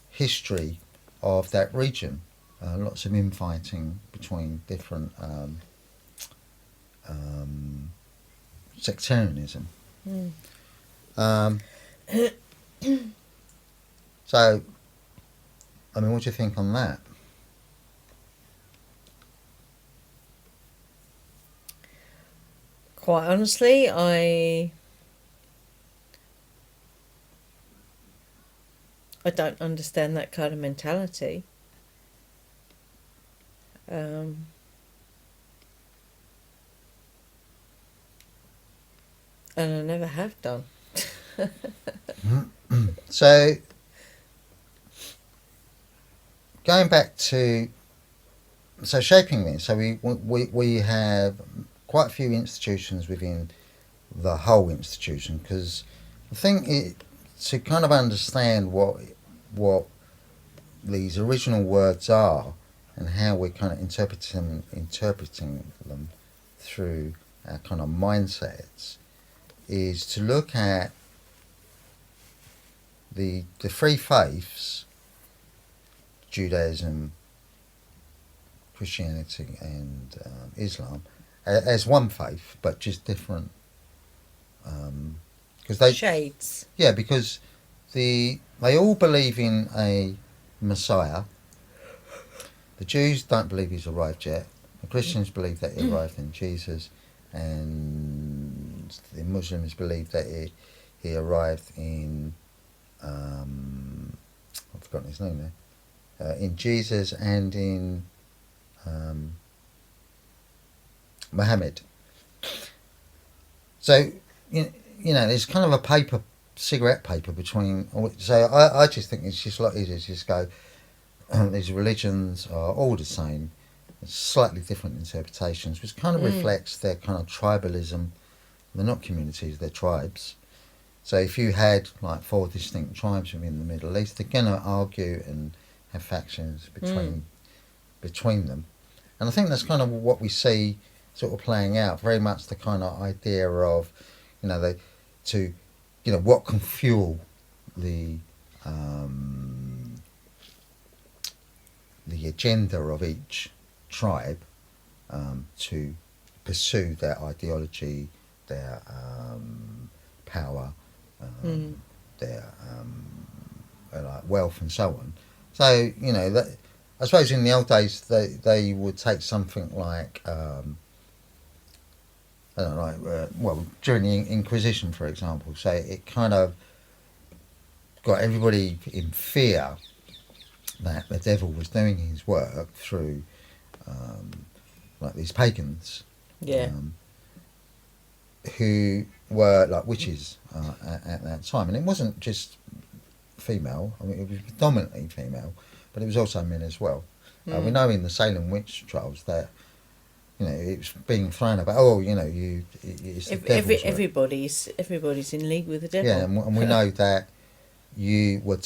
history of that region. Lots of infighting between different sectarianism. So, I mean, what do you think on that? Quite honestly, I don't understand that kind of mentality. And I never have done. So, going back to shaping this, so we have quite a few institutions within the whole institution, because I think to kind of understand what these original words are and how we're kind of interpreting them through our kind of mindsets is to look at the three faiths, Judaism, Christianity and Islam, as one faith, but just different. Because Shades. Yeah, because they all believe in a Messiah. The Jews don't believe he's arrived yet. The Christians believe that he arrived in Jesus, and the Muslims believe that he arrived in I've forgotten his name now. In Jesus and in Muhammad. So there's kind of a cigarette paper between. So I just think it's just a lot easier to just go. These religions are all the same, slightly different interpretations, which kind of reflects their kind of tribalism. They're not communities; they're tribes. So if you had like 4 distinct tribes within the Middle East, they're going to argue and have factions between them. And I think that's kind of what we see sort of playing out. Very much the kind of idea of, what can fuel the agenda of each tribe to pursue their ideology, their power, their like wealth and so on. So I suppose in the old days they would take something like I don't know, well, during the Inquisition, for example. So it kind of got everybody in fear that the devil was doing his work through like these pagans, who were like witches at that time. And it wasn't just female. I mean, it was predominantly female, but it was also men as well. We know in the Salem witch trials that it was being thrown about. It's the devil's work. Everybody's in league with the devil. Yeah, and we know that you were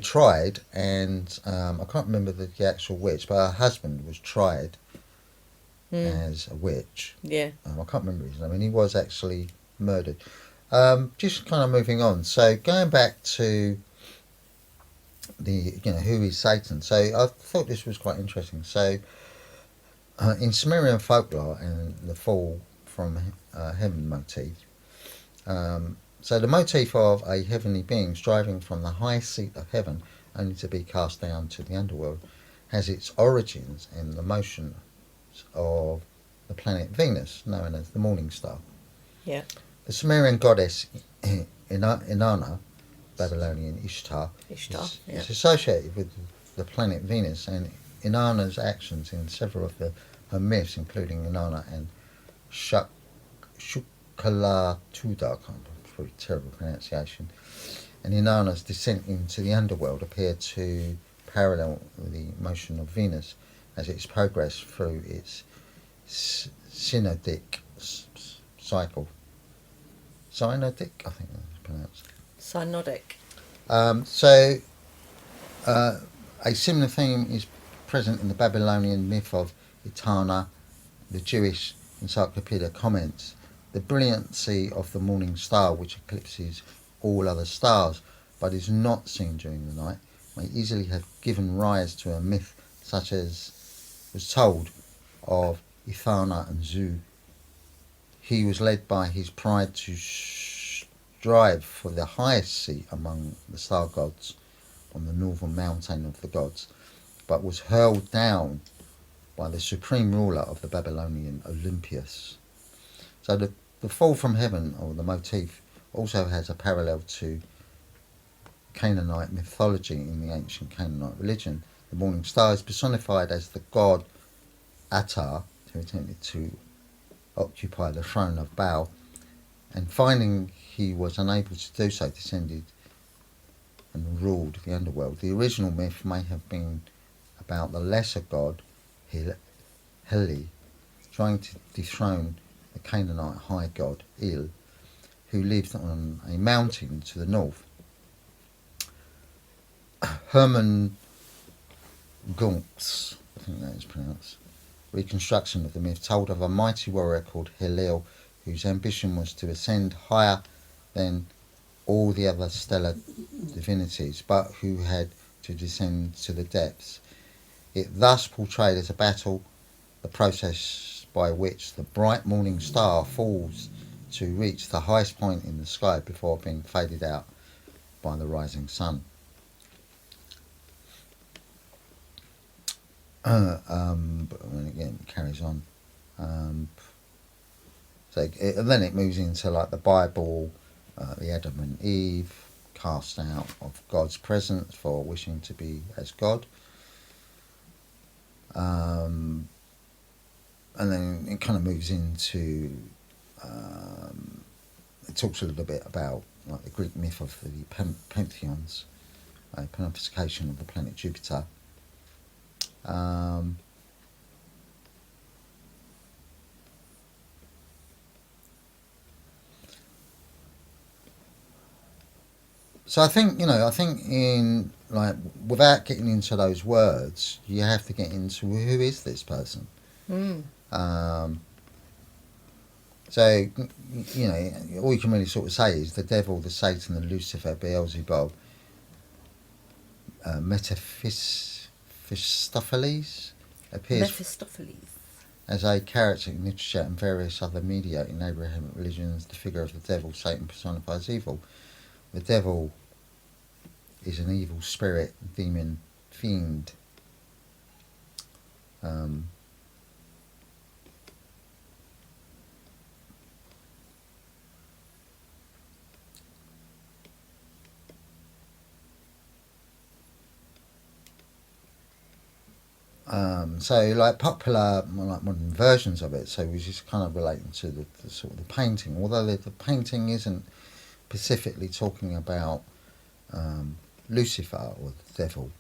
tried, and I can't remember the actual witch, but her husband was tried as a witch. Yeah. I can't remember his name, and he was actually murdered. Just kind of moving on. So going back to the who is Satan. So I thought this was quite interesting. So in Sumerian folklore and the fall from heaven motif. So the motif of a heavenly being striving from the high seat of heaven only to be cast down to the underworld has its origins in the motion of the planet Venus, known as the morning star. Yeah. The Sumerian goddess Inanna, Babylonian Ishtar, is associated with the planet Venus, and Inanna's actions in several of her myths, including Inanna and Shukalatuda, pretty terrible pronunciation, and Inanna's descent into the underworld appear to parallel the motion of Venus as its progress through its synodic cycle. Synodic, I think that's pronounced. Synodic. A similar theme is present in the Babylonian myth of Etana. The Jewish encyclopedia comments, the brilliancy of the morning star, which eclipses all other stars, but is not seen during the night, may easily have given rise to a myth such as was told of Ethana and Zu. He was led by his pride to strive for the highest seat among the star gods on the northern mountain of the gods, but was hurled down by the supreme ruler of the Babylonian Olympus. So the fall from heaven, or the motif, also has a parallel to Canaanite mythology in the ancient Canaanite religion. The morning star is personified as the god Atar, who attempted to occupy the throne of Baal, and finding he was unable to do so, descended and ruled the underworld. The original myth may have been about the lesser god Heli trying to dethrone the Canaanite high god Il, who lived on a mountain to the north. Herman Gunk's, I think that is pronounced, reconstruction of the myth told of a mighty warrior called Helil, whose ambition was to ascend higher than all the other stellar divinities, but who had to descend to the depths. It thus portrayed as a battle, the process by which the bright morning star falls to reach the highest point in the sky before being faded out by the rising sun. But again, it carries on. Then it moves into like the Bible, the Adam and Eve, cast out of God's presence for wishing to be as God. And then it kind of moves into, it talks a little bit about like the Greek myth of the pantheons, a personification of the planet Jupiter. So I think in like without getting into those words, you have to get into who is this person. So all you can really sort of say is the devil, the Satan, the Lucifer, Beelzebub, Mephistopheles appears as a character in literature and various other media in Abrahamic religions. The figure of the devil, Satan, personifies evil. The devil is an evil spirit, demon, fiend. So like popular, like modern versions of it, so we're just kind of relating to the sort of the painting, although the painting isn't specifically talking about Lucifer or the devil,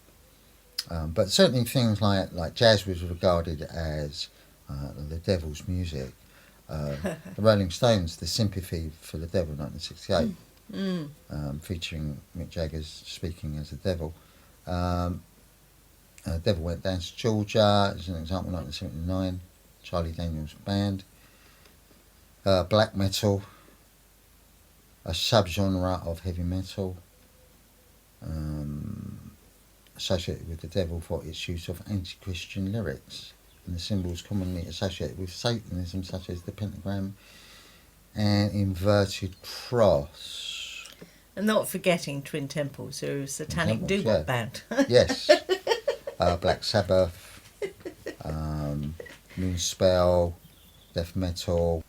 but certainly things like jazz was regarded as the devil's music. The Rolling Stones, the Sympathy for the Devil, 1968, featuring Mick Jagger speaking as the devil. Devil Went Down to Georgia is an example, 1979, Charlie Daniels Band. Black metal, a subgenre of heavy metal, associated with the devil for its use of anti-Christian lyrics and the symbols commonly associated with Satanism, such as the pentagram and inverted cross. And not forgetting Twin Temples, who are a satanic doo-wop band. Yes. Black Sabbath, Moonspell, death metal.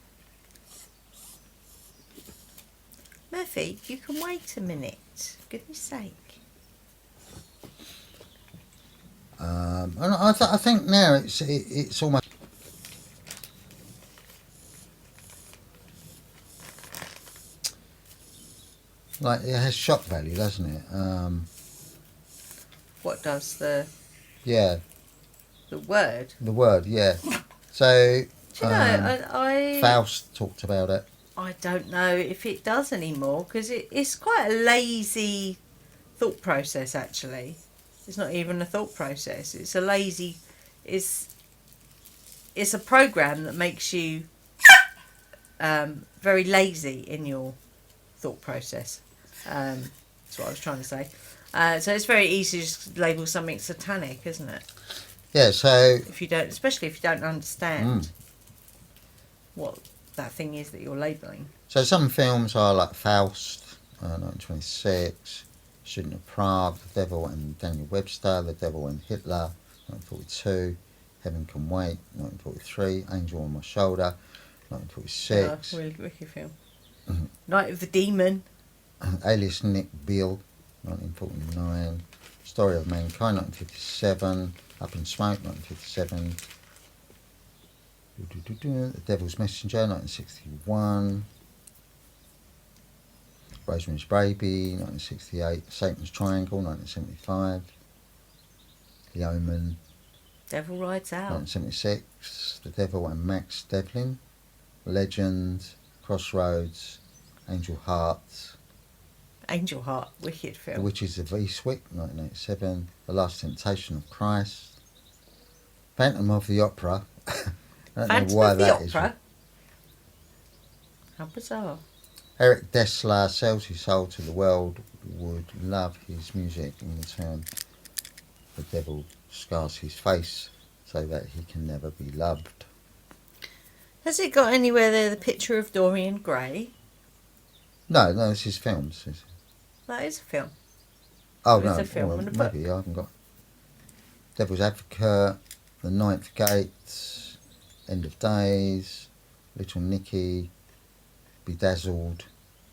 Murphy, you can wait a minute. For goodness sake. And I think now it's almost. like it has shock value, doesn't it? What does the Yeah, word? the word, yeah. So Do you know, Faust talked about it. I don't know if it does anymore, because it's quite a lazy thought process, actually. It's not even a thought process. It's a lazy... It's a program that makes you very lazy in your thought process. That's what I was trying to say. So it's very easy to just label something satanic, isn't it? Yeah, so... If you don't, especially if you don't understand what that thing is that you're labelling. So some films are like Faust, 1926, Student of Prague, The Devil and Daniel Webster, The Devil and Hitler, 1942, Heaven Can Wait, 1943, Angel on My Shoulder, 1946. Really wicked film. Night of the Demon. Alias Nick Beale, 1949, Story of Mankind, 1957, Up in Smoke, 1957, The Devil's Messenger, 1961, Rosemary's Baby, 1968, Satan's Triangle, 1975, The Omen, Devil Rides Out. 1976, The Devil and Max Devlin, Legend, Crossroads, Angel Heart, Angel Heart, wicked film. The Witches of Eastwick, 1987, The Last Temptation of Christ, Phantom of the Opera. I don't Phantom know why of the that is. Opera? How bizarre. Eric Dessler sells his soul to the world, would love his music in return. The devil scars his face so that he can never be loved. Has it got anywhere there the picture of Dorian Gray? No, this is films. That is a film. Oh, It's no, a film well, and a book. maybe I haven't got. Devil's Advocate, The Ninth Gate, End of Days, Little Nicky, Bedazzled,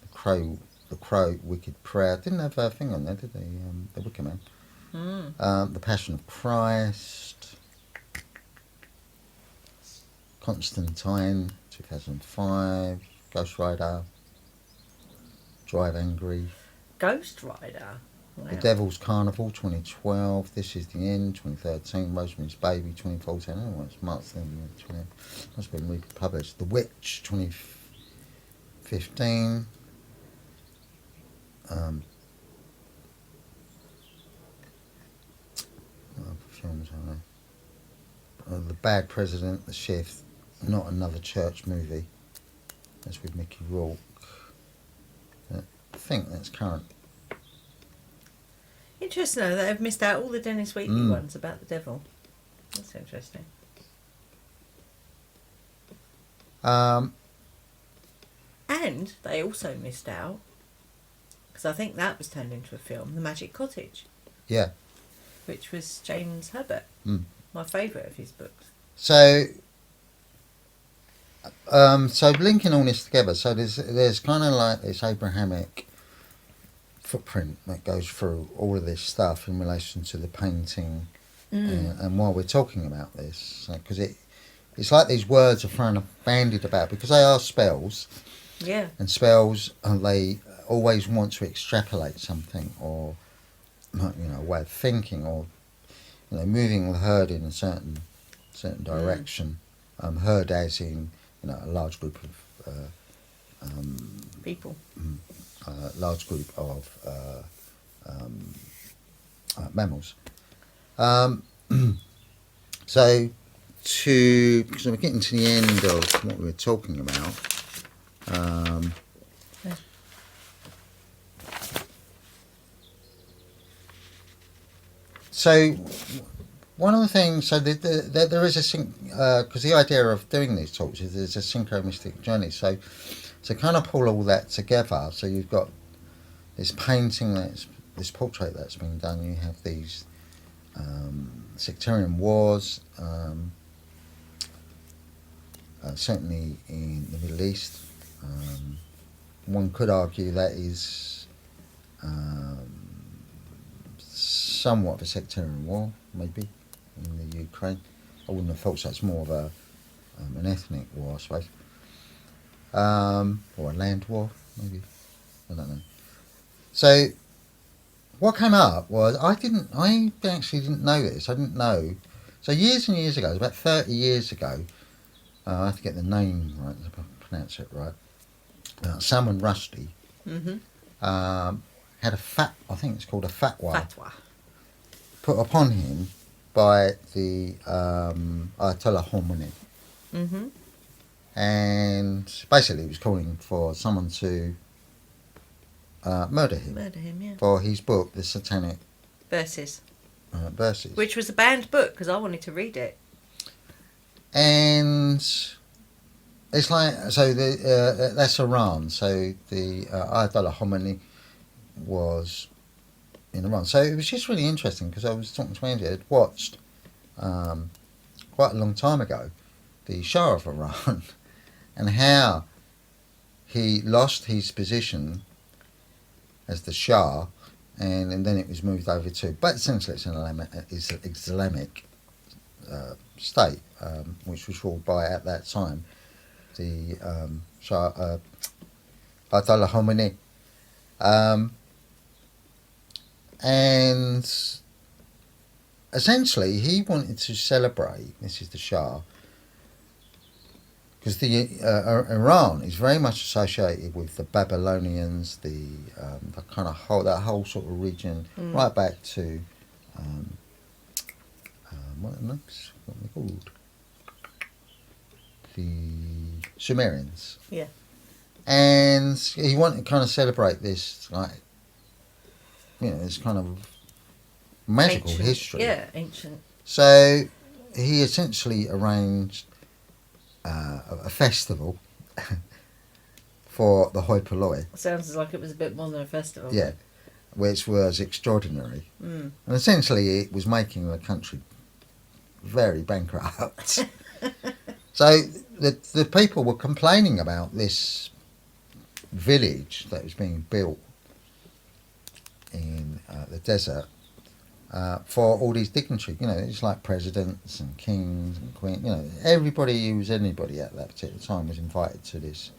The Crow, Wicked Prayer. Didn't have a thing on there, did they? The Wicker Man. The Passion of Christ, Constantine, 2005, Ghost Rider, Drive Angry, Ghost Rider. Wow. The Devil's Carnival, 2012, This Is the End, 2013, Rosemary's Baby, 2014, I don't know what's marked then, must have been republished, The Witch, 2015, what other films are there? The Bad President, The Shift, Not Another Church Movie, that's with Mickey Rourke. I think that's current. Interesting though that they've missed out all the Dennis Wheatley ones about the devil. That's interesting. And they also missed out, because I think that was turned into a film, The Magic Cottage. Yeah. Which was James Herbert. My favourite of his books. So linking all this together, so there's kind of like this Abrahamic footprint that goes through all of this stuff in relation to the painting, and while we're talking about this, because it's like these words are bandied about because they are spells. Yeah. And spells, they always want to extrapolate something, or a way of thinking, or moving the herd in a certain direction. Herd as in a large group of people. Large group of mammals. So because we're getting to the end of what we were talking about. So one of the things, so there is a because the idea of doing these talks is there's a synchronistic journey. So kind of pull all that together. So you've got this painting, this portrait that's been done. You have these sectarian wars, certainly in the Middle East. One could argue that is somewhat of a sectarian war, maybe, in the Ukraine. I wouldn't have thought so. It's more of an ethnic war, I suppose. Or a land war, maybe. I don't know. So what came up was I actually didn't know this. I didn't know. So years and years ago, about 30 years ago, I have to get the name right, if I pronounce it right. Salman Rushdie Mm-hmm. had I think it's called a fatwa, Fatwa. put upon him by the Ayatollah Khomeini. Mm-hmm. And basically, he was calling for someone to murder him Murder him, yeah. for his book, The Satanic Verses. Verses. Which was a banned book because I wanted to read it. And it's like, so that's Iran. So the Ayatollah Khomeini was in Iran. So it was just really interesting because I was talking to Andy. I'd watched quite a long time ago the Shah of Iran and how he lost his position as the Shah, and then it was moved over to, but essentially it's an Islamic state, which was ruled by, at that time, the Shah, Ayatollah Khomeini. And essentially he wanted to celebrate, this is the Shah, because the Iran is very much associated with the Babylonians, the kind of that whole sort of region, right back to what are they called? The Sumerians. Yeah. And he wanted to kind of celebrate this, like, this kind of magical Ancient. history. Yeah, ancient. So he essentially arranged a festival for the hoi polloi. Sounds like it was a bit more than a festival. Yeah, which was extraordinary. Mm. And essentially it was making the country very bankrupt. So the people were complaining about this village that was being built in the desert for all these dignitaries. It's like presidents and kings and queens. Everybody who was anybody at that particular time was invited to this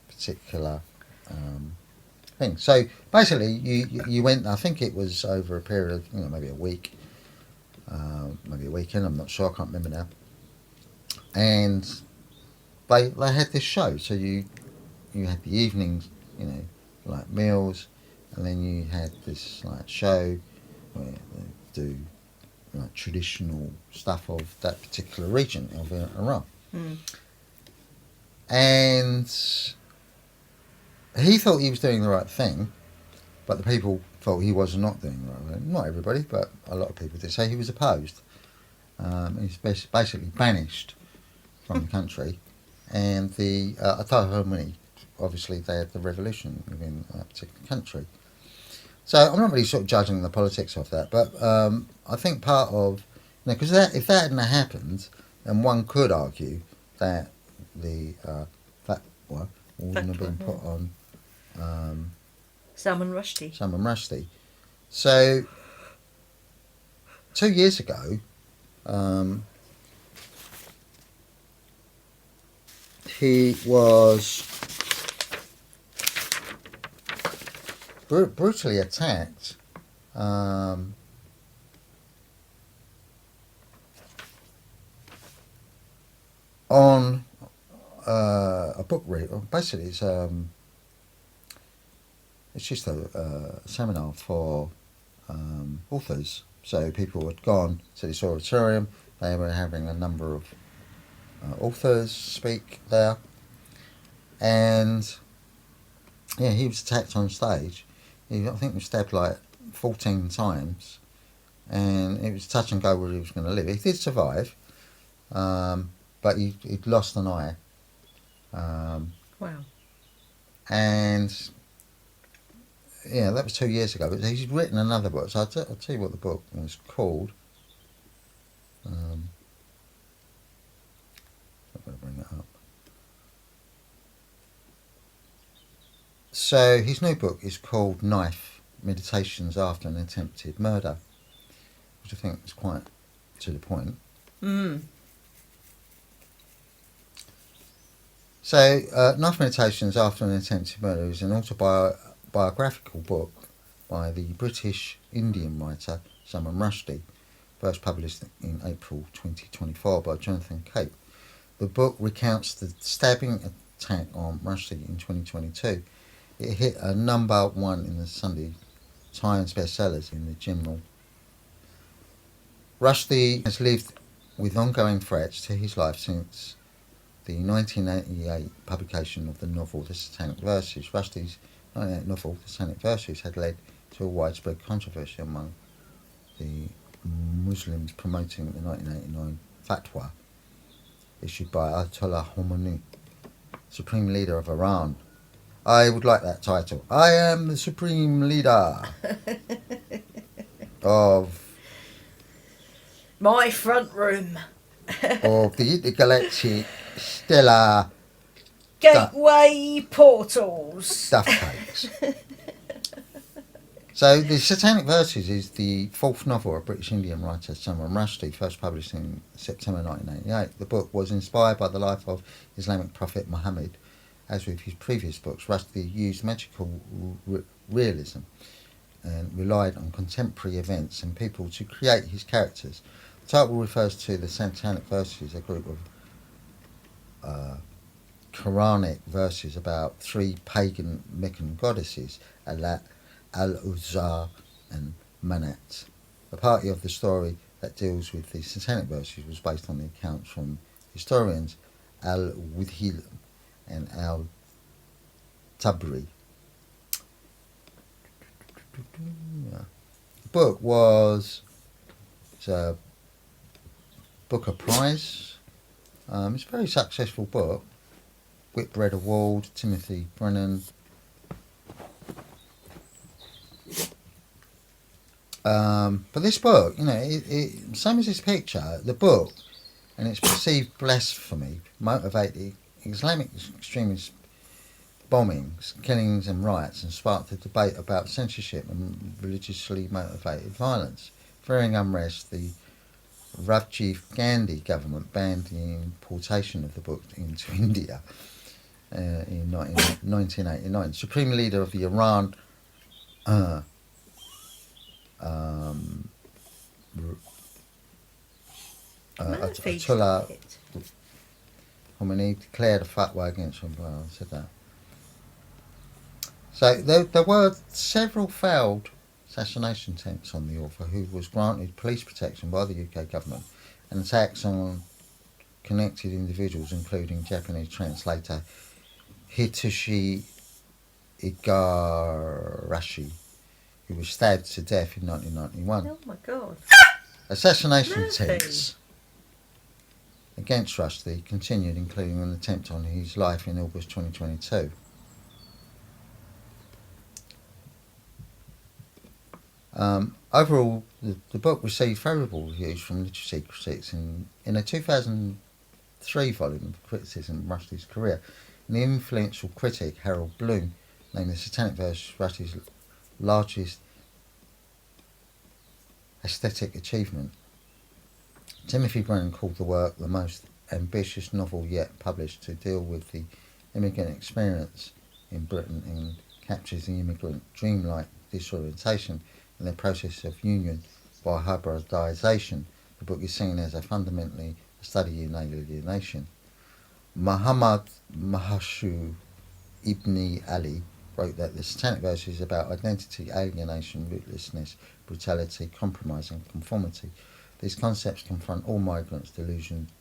particular thing. So basically, you went. I think it was over a period of maybe a week, maybe a weekend. I'm not sure. I can't remember now. And they had this show. So you had the evenings, like meals, and then you had this like show where they do like traditional stuff of that particular region of Iran. Mm. And he thought he was doing the right thing, but the people thought he was not doing the right thing. Not everybody, but a lot of people did. So he was opposed. He's basically banished from the country. And the Ayatollah Khomeini, obviously they had the revolution within that particular country. So I'm not really sort of judging the politics of that, but I think part of, because if that hadn't happened, then one could argue that the fatwa wouldn't have been put on Salman Rushdie. Salman Rushdie. So 2 years ago, he was brutally attacked on a book read. Basically, it's just a seminar for authors. So people had gone to this auditorium. They were having a number of authors speak there, and he was attacked on stage. I think he was stabbed like 14 times, and it was touch and go where he was going to live. He did survive, but he'd lost an eye. Wow. And that was 2 years ago. But he's written another book, so I'll tell you what the book was called. I'm going to bring it up. So his new book is called Knife: Meditations After an Attempted Murder, which I think is quite to the point. Mm. So Knife: Meditations After an Attempted Murder is an autobiographical book by the British Indian writer Salman Rushdie, first published in April 2024 by Jonathan Cape. The book recounts the stabbing attack on Rushdie in 2022. It hit a number one in the Sunday Times bestsellers in the general. Rushdie has lived with ongoing threats to his life since the 1988 publication of the novel The Satanic Verses. Rushdie's 1988 novel The Satanic Verses had led to a widespread controversy among the Muslims promoting the 1989 fatwa issued by Ayatollah Khomeini, Supreme Leader of Iran. I would like that title. I am the Supreme Leader of My front room. of the intergalactic stellar Gateway portals. stuff cakes. So, The Satanic Verses is the fourth novel of British Indian writer Salman Rushdie, first published in September 1988. The book was inspired by the life of Islamic prophet Muhammad. As with his previous books, Rushdie used magical realism and relied on contemporary events and people to create his characters. The title refers to the Satanic Verses, a group of Quranic verses about three pagan Meccan goddesses, Alat, Al-Uzza and Manat. The party of the story that deals with the Satanic Verses was based on the accounts from historians Al-Widhil and Al-Tabri. The book was a Booker Prize. It's a very successful book. Whitbread Award, Timothy Brennan. But this book, it same as this picture, the book and its perceived blasphemy motivated Islamic extremist bombings, killings and riots, and sparked a debate about censorship and religiously motivated violence. Fearing unrest, the Rajiv Gandhi government banned the importation of the book into India in 1989. Supreme Leader of the Iran, Ayatollah Khomeini declared a fatwa against him. Well, I said that. So there were several failed assassination attempts on the author, who was granted police protection by the UK government, and attacks on connected individuals, including Japanese translator Hitoshi Igarashi, who was stabbed to death in 1991. Oh my God. Assassination attempts against Rushdie continued, including an attempt on his life in August 2022. Overall, the book received favourable reviews from literacy critics. In a 2003 volume of criticism of Rushdie's career, an influential critic, Harold Bloom, named The Satanic Verses Rushdie's largest aesthetic achievement. Timothy Brennan called the work the most ambitious novel yet published to deal with the immigrant experience in Britain and captures the immigrant dreamlike disorientation and the process of union by hybridisation. The book is seen as fundamentally a study in alienation. Muhammad Mahashu Ibn Ali wrote that The Satanic Verses is about identity, alienation, rootlessness, brutality, compromise and conformity. These concepts confront all migrants' delusions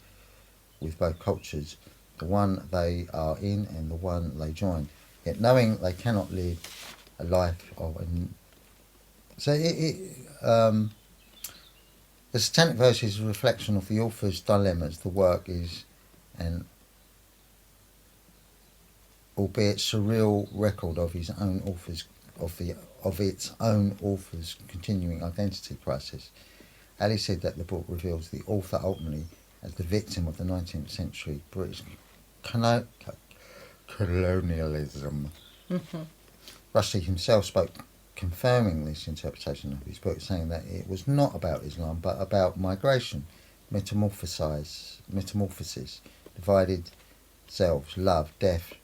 with both cultures, the one they are in and the one they join, yet knowing they cannot live a life of... The Satanic Verses is a reflection of the author's dilemmas. The work is an albeit surreal record of his own author's of its own author's continuing identity crisis. Ali said that the book reveals the author ultimately as the victim of the 19th century British colonialism. Rushdie himself spoke confirming this interpretation of his book, saying that it was not about Islam but about migration, metamorphosis, divided selves, love, death,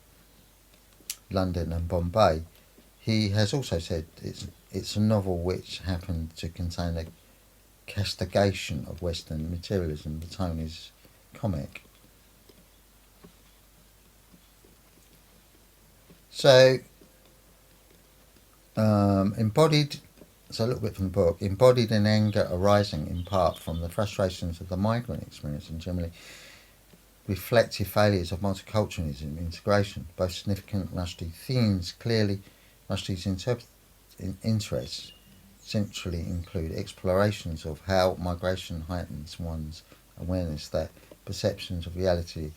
London and Bombay. he has also said it's a novel which happened to contain a castigation of Western materialism. The tone is comic. So, embodied, so a little bit from the book, embodied in anger arising in part from the frustrations of the migrant experience and generally reflective failures of multiculturalism integration. Both significant Rushdie themes. Clearly, Rushdie's interests centrally include explorations of how migration heightens one's awareness that perceptions of reality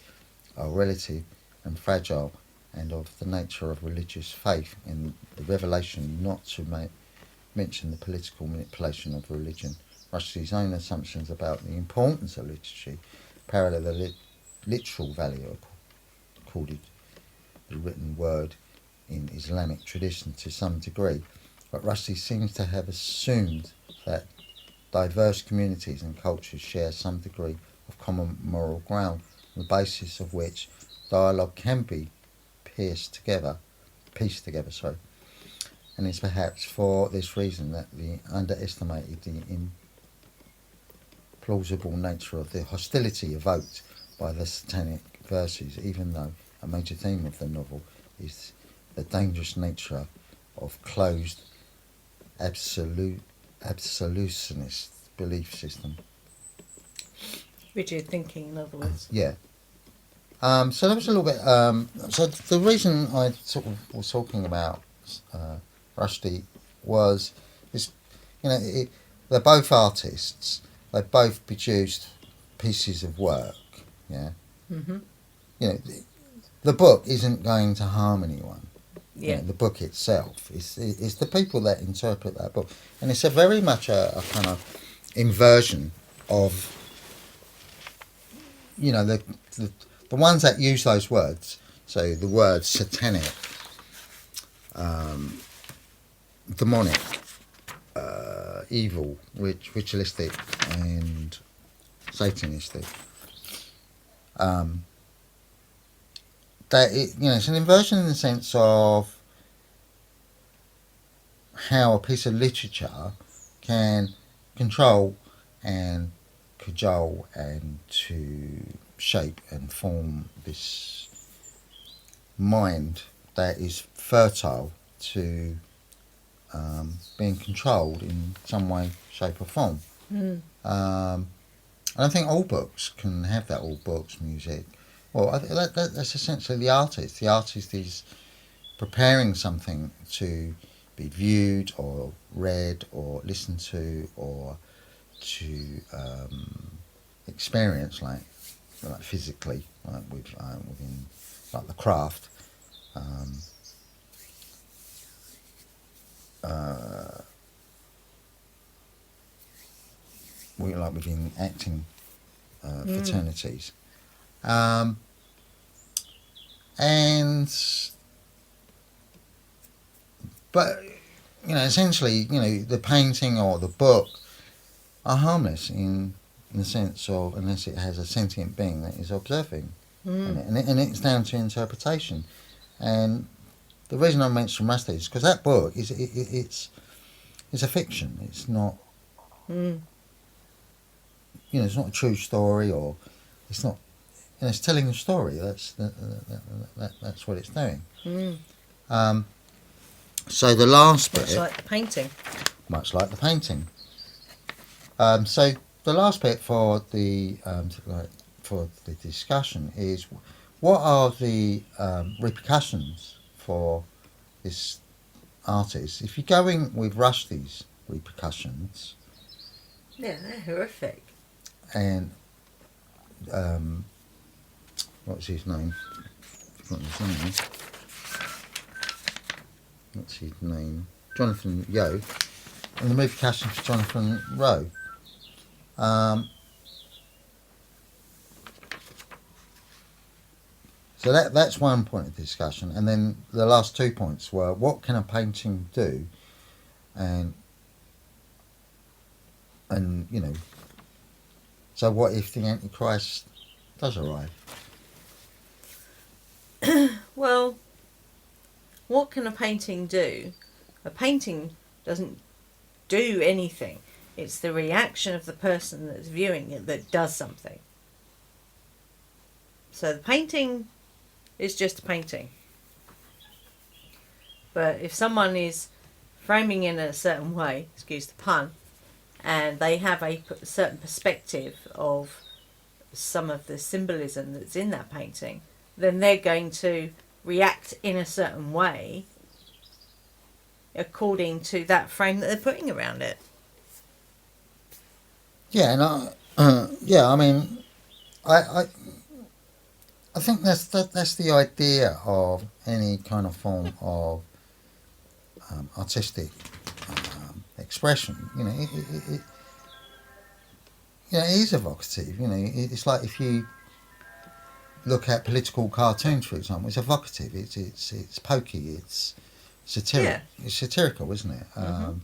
are relative and fragile, and of the nature of religious faith, and the revelation not to mention the political manipulation of religion. Rushdie's own assumptions about the importance of literature parallel the literal value accorded the written word in Islamic tradition to some degree, but Rushdie seems to have assumed that diverse communities and cultures share some degree of common moral ground, on the basis of which dialogue can be pieced together, and it's perhaps for this reason that the underestimated the implausible nature of the hostility evoked by the satanic verses, even though a major theme of the novel is the dangerous nature of closed absolutionist belief system. Rigid thinking, in other words. Yeah. So that was a little bit. So the reason I sort of was talking about Rushdie they're both artists. They both produced pieces of work. Yeah. Mm-hmm. The book isn't going to harm anyone. Yeah. The book itself is the people that interpret that book, and it's a very much a kind of inversion of the ones that use those words. So the words satanic, demonic, evil, ritualistic, and satanistic. It's an inversion in the sense of how a piece of literature can control and cajole and to shape and form this mind that is fertile to being controlled in some way, shape or form. And I think all books can have that, all books, music. Well, that's essentially the artist. The artist is preparing something to be viewed or read or listened to or to experience, like physically, like within like the craft. Like within acting fraternities. But essentially, the painting or the book are harmless in the sense of, unless it has a sentient being that is observing, and it's down to interpretation. And the reason I mentioned Rushdie is because that book it's a fiction. It's not. It's not a true story, or it's not. It's telling a story. That's what it's doing. So the last bit, much like the painting. Much like the painting. So the last bit for the discussion is, what are the repercussions for this artist? If you're going with Rushdie's repercussions, yeah, they're horrific. And what's his name? Forgotten his name. What's his name? Jonathan Yo. And the repercussions for Jonathan Rowe. So that's one point of discussion, and then the last 2 points were, what can a painting do, and so what if the Antichrist does arrive? Well, what can a painting do? A painting doesn't do anything. It's the reaction of the person that's viewing it that does something. So the painting is just a painting. But if someone is framing in a certain way, excuse the pun, and they have a certain perspective of some of the symbolism that's in that painting, then they're going to react in a certain way according to that frame that they're putting around it. Yeah, and I mean, I think that's the idea of any kind of form of artistic expression. You know, it is evocative. You know, it's like if you look at political cartoons, for example, it's evocative. It's pokey. It's satiric. Yeah. It's satirical, isn't it? Mm-hmm.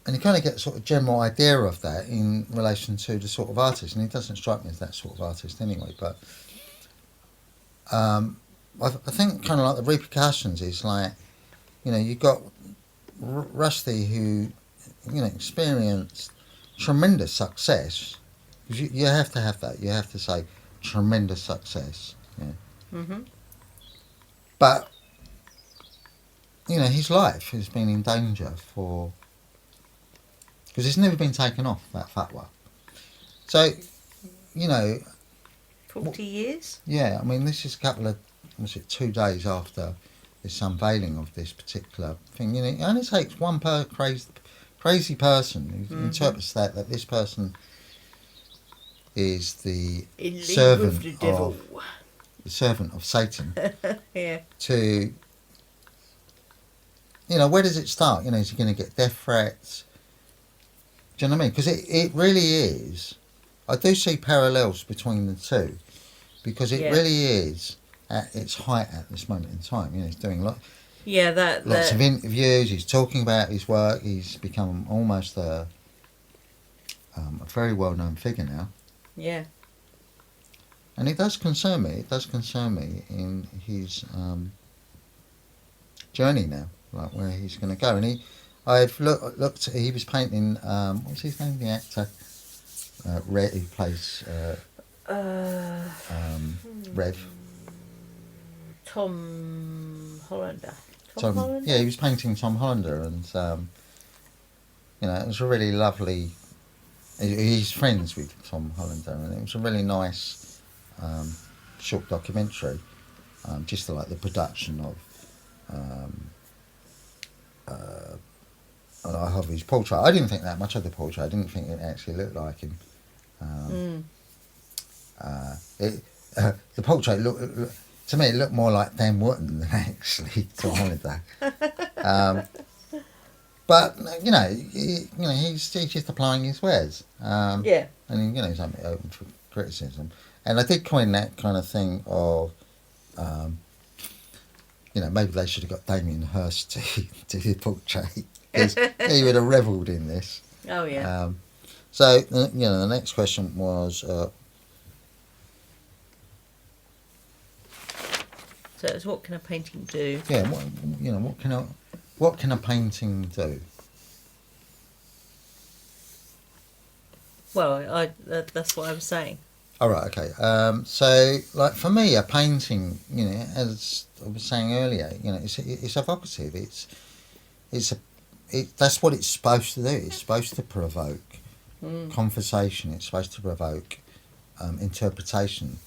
And you kind of get a sort of general idea of that in relation to the sort of artist, and he doesn't strike me as that sort of artist anyway. But I think kind of like the repercussions is like, you know, you got Rusty who, you know, experienced tremendous success. You have to have that. You have to say tremendous success. Yeah. Mm-hmm. But you know, his life has been in danger because it's never been taken off, that fatwa. So, you know, 40 years? Yeah, I mean, this is 2 days after this unveiling of this particular thing. You know, it only takes one crazy person who interprets that this person is the servant of Satan. Yeah. To, you know, where does it start? You know, is he going to get death threats? Do you know what I mean? Because it really is. I do see parallels between the two, because it really is at its height at this moment in time. You know, he's doing lots of interviews. He's talking about his work. He's become almost a very well-known figure now. Yeah. And it does concern me. It does concern me in his journey now, like where he's going to go. And I've looked. He was painting. What's his name? The actor, Red, who plays Rev. Tom Hollander. Tom Hollander? Yeah, he was painting Tom Hollander, and you know, it was a really lovely. He's friends with Tom Hollander, and it was a really nice short documentary, just like the production of his portrait. I didn't think that much of the portrait. I didn't think it actually looked like him. The portrait to me, it looked more like Dan Wootton than actually Tom Hollander. But you know, he's just applying his wares. Yeah. And you know, he's open for criticism. And I did coin that kind of thing of, you know, maybe they should have got Damien Hirst to do the portrait, because he would have revelled in this. Oh yeah. So you know, the next question was. So it's what can a painting do? Yeah, what can a painting do? Well, that's what I was saying. All right, okay. So, like for me, a painting, you know, as I was saying earlier, you know, it's evocative. That's what it's supposed to do. It's supposed to provoke conversation. It's supposed to provoke interpretation.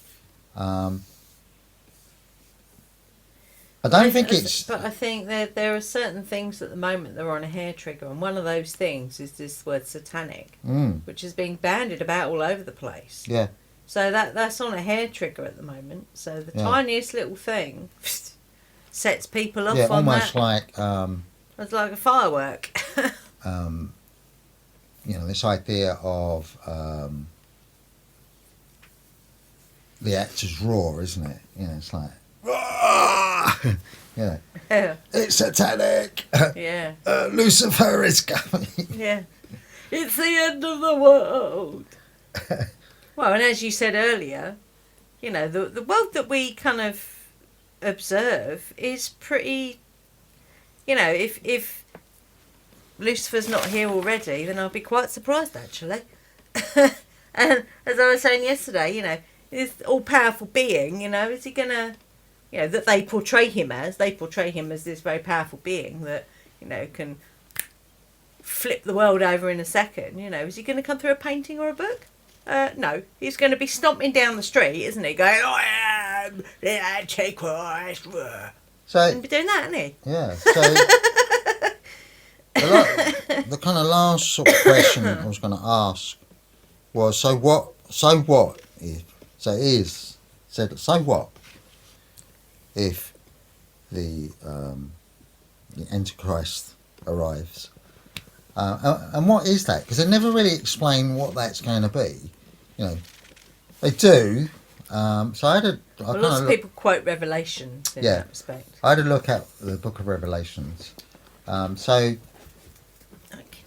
I think there are certain things at the moment that are on a hair trigger, and one of those things is this word satanic, which is being bandied about all over the place. Yeah. So that's on a hair trigger at the moment. So the tiniest little thing sets people off on almost that. Like it's like a firework. You know, this idea of the actor's roar, isn't it? You know, it's like. Yeah. It's satanic. Yeah. Lucifer is coming. Yeah. It's the end of the world. Well, and as you said earlier, you know, the world that we kind of observe is pretty. If Lucifer's not here already, then I'll be quite surprised actually. And as I was saying yesterday, this all-powerful being, is he gonna, that they portray him as this very powerful being that, can flip the world over in a second. Is he going to come through a painting or a book? No, he's going to be stomping down the street, isn't he? Going, I am the Antichrist. So He'll be doing that, isn't he? yeah. So the kind of last sort of question I was going to ask was, so what if the Antichrist arrives? And what is that? Because they never really explain what that's going to be. They do. So Lots of people quote Revelations in that respect. I had a look at the Book of Revelations. So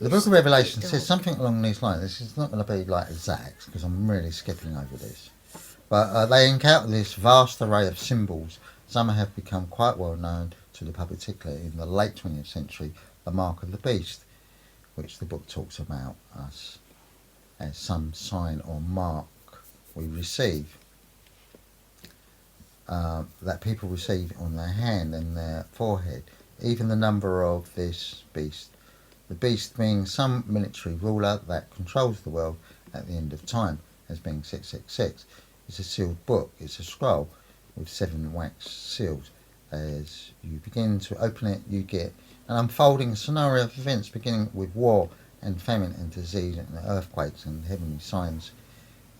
the Book of Revelation says something along these lines. This is not going to be like exact because I'm really skipping over this. But they encounter this vast array of symbols. Some have become quite well known to the public, particularly in the late 20th century, the mark of the beast, which the book talks about us as some sign or mark we receive, that people receive on their hand and their forehead. Even the number of this beast, the beast being some military ruler that controls the world at the end of time, as being 666. It's a sealed book. It's a scroll with 7 wax seals. As you begin to open it, you get an unfolding scenario of events beginning with war and famine and disease and earthquakes and heavenly signs.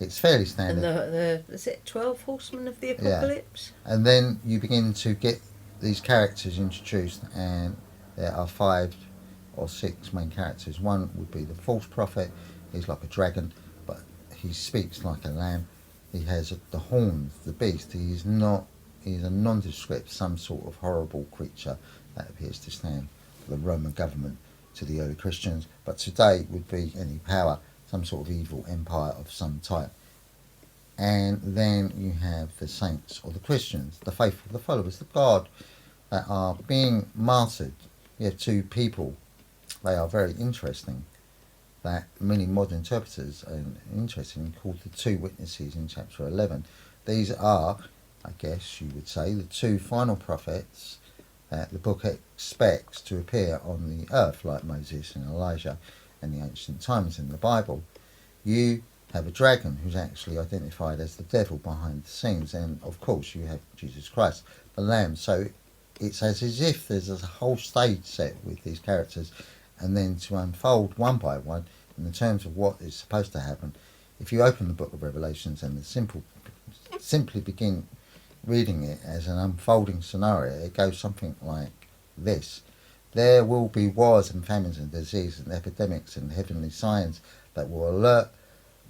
It's fairly standard. And is it 12 Horsemen of the Apocalypse? Yeah. And then you begin to get these characters introduced, and there are 5 or 6 main characters. One would be the false prophet. He's like a dragon, but he speaks like a lamb. He has the horns, the beast. He's a nondescript, some sort of horrible creature that appears to stand for the Roman government to the early Christians, but today would be any power, some sort of evil empire of some type. And then you have the saints or the Christians, the faithful, the followers of God that are being martyred. You have 2 people. They are very interesting, that many modern interpreters are interested in, called the 2 witnesses in chapter 11. These are, I guess you would say, the 2 final prophets that the book expects to appear on the earth, like Moses and Elijah in the ancient times in the Bible. You have a dragon who's actually identified as the devil behind the scenes, and of course you have Jesus Christ, the Lamb. So it's as if there's a whole stage set with these characters, and then to unfold one by one in the terms of what is supposed to happen. If you open the book of Revelations and simply begin reading it as an unfolding scenario, it goes something like this. There will be wars and famines and disease and epidemics and heavenly signs that will alert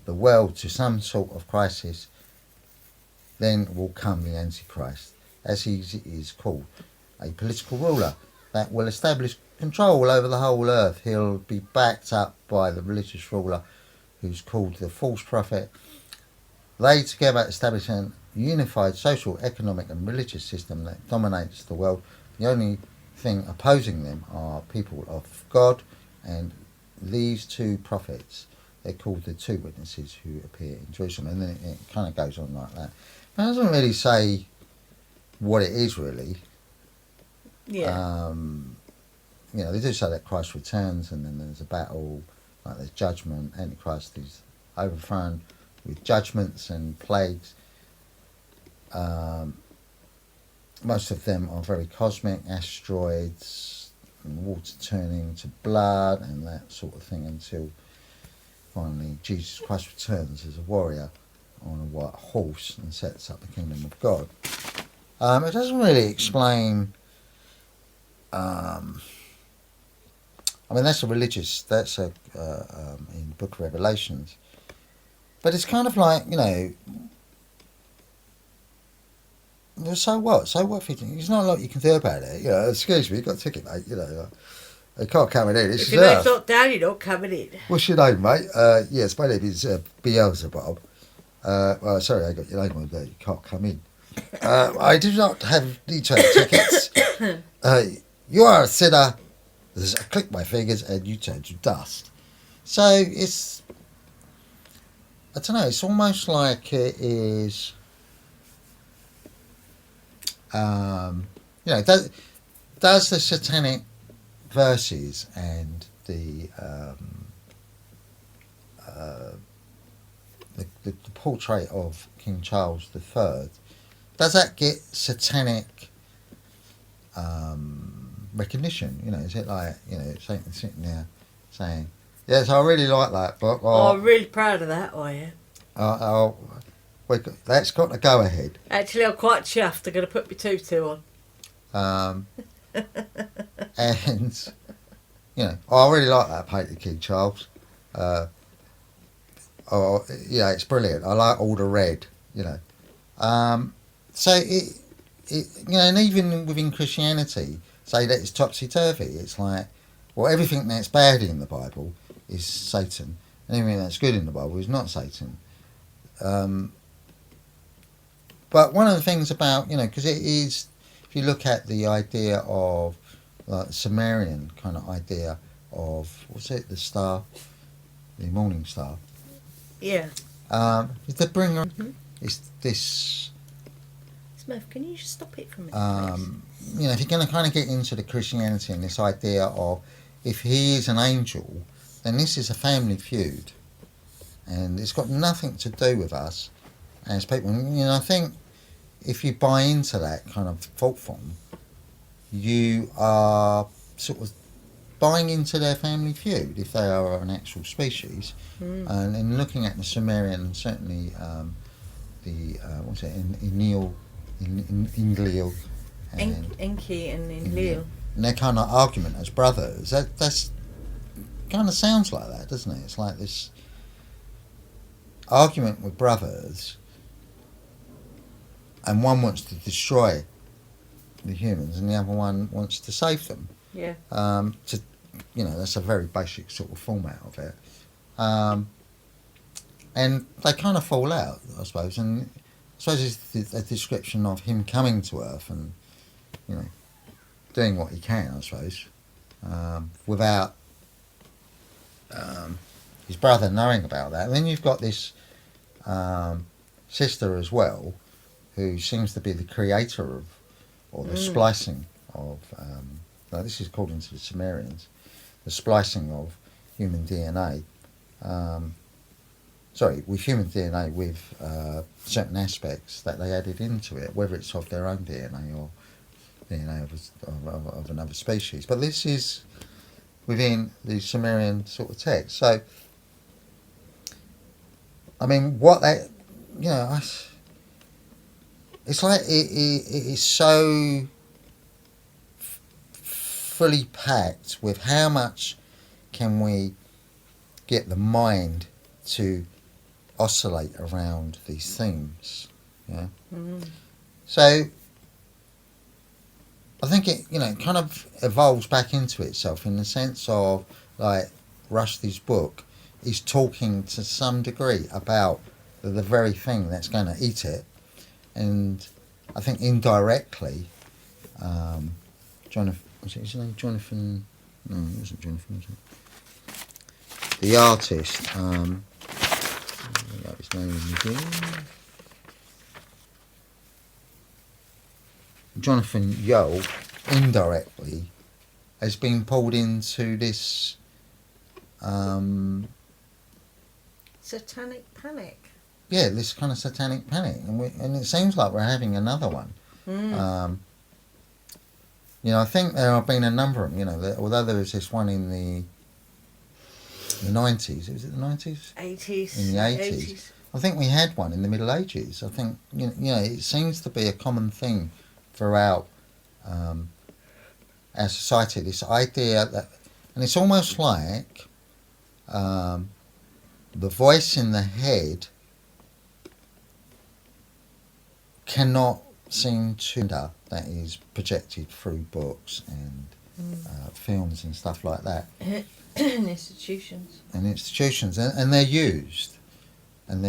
the world to some sort of crisis. Then will come the Antichrist, as he is called, a political ruler that will establish control over the whole earth. He'll be backed up by the religious ruler who's called the false prophet. They together establish an unified social, economic and religious system that dominates the world. The only thing opposing them are people of God, and these 2 prophets, they're called the 2 witnesses who appear in Jerusalem. And then it kind of goes on like that. But it doesn't really say what it is really. Yeah. They do say that Christ returns, and then there's a battle, like there's judgment. Antichrist is overthrown with judgments and plagues. Most of them are very cosmic, asteroids, and water turning to blood and that sort of thing, until finally Jesus Christ returns as a warrior on a white horse and sets up the kingdom of God. It doesn't really explain. That's in the book of Revelations. But it's kind of like, so what? So what if there's not a lot you can do about it? Excuse me, you've got a ticket, mate. They can't come in. If your name's not down, you're not coming in. What's your name, mate? Yes, my name is Beelzebub. Sorry, I got your name on there. You can't come in. I do not have return tickets. You are a sinner. I click my fingers and you turn to dust. So it's, I don't know, it's almost like it is, does the satanic verses and the portrait of King Charles III, does that get satanic recognition? Is it like, Satan sitting there saying, yes, I really like that book. Oh, I'm really proud of that, I am. That's got to go ahead. Actually, I'm quite chuffed. I'm going to put my tutu on. And, I really like that painted King Charles. It's brilliant. I like all the red, So and even within Christianity, say that it's topsy-turvy. It's like, well, everything that's bad in the Bible is Satan, and everything that's good in the Bible is not Satan. But one of the things about, because it is, if you look at the idea of like Sumerian kind of idea of, what's it, the star, the morning star. Yeah. The bringer is this. Smurf, can you just stop it for a minute, If you're going to kind of get into the Christianity and this idea of, if he is an angel, then this is a family feud, and it's got nothing to do with us as people. I think if you buy into that kind of thought form, you are sort of buying into their family feud if they are an actual species. And in looking at the Sumerian, and certainly Enlil and Enki and Enlil. And their kind of argument as brothers, that's kind of sounds like that, doesn't it? It's like this argument with brothers, and one wants to destroy the humans and the other one wants to save them. Yeah. That's a very basic sort of format of it. And they kind of fall out, I suppose. And I suppose it's a description of him coming to Earth and, doing what he can, I suppose, without his brother knowing about that. And then you've got this sister as well, who seems to be the creator of, or the splicing of, this is according to the Sumerians, the splicing of human DNA. With human DNA with certain aspects that they added into it, whether it's of their own DNA or DNA of another species. But this is within the Sumerian sort of text. So, I mean, what that, it's like it is so fully packed with how much can we get the mind to oscillate around these themes. So I think it kind of evolves back into itself in the sense of, like, Rushdie's book is talking to some degree about the very thing that's going to eat it, and I think indirectly Jonathan, was it his name? Jonathan? No, it wasn't Jonathan, was it? The artist, that his name again. Jonathan Yoel, indirectly, has been pulled into this satanic panic. Yeah, this kind of satanic panic, and it seems like we're having another one. I think there have been a number of them. Although there was this one in the 90s. Was it the 90s? 80s. In the 80s. I think we had one in the Middle Ages. I think it seems to be a common thing throughout our society. This idea that, and it's almost like the voice in the head cannot seem to that is projected through books and films and stuff like that. And institutions. And they're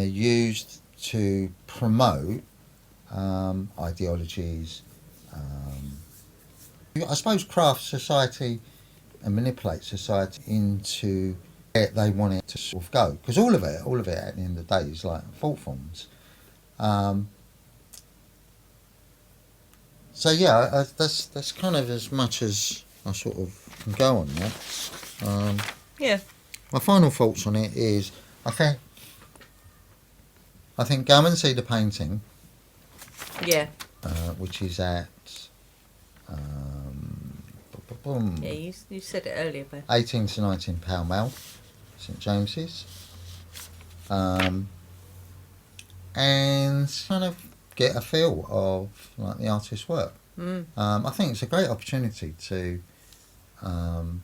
used to promote ideologies. I suppose craft society and manipulate society into where they want it to sort of go. Because all of it at the end of the day is like thought forms. So yeah, that's kind of as much as I sort of can go on that. Yeah. My final thoughts on it is, I think go and see the painting. Yeah. Which is at Yeah, you said it earlier, but 18 to 19 Pall Mall, St James's, and kind of get a feel of like the artist's work. I think it's a great opportunity to go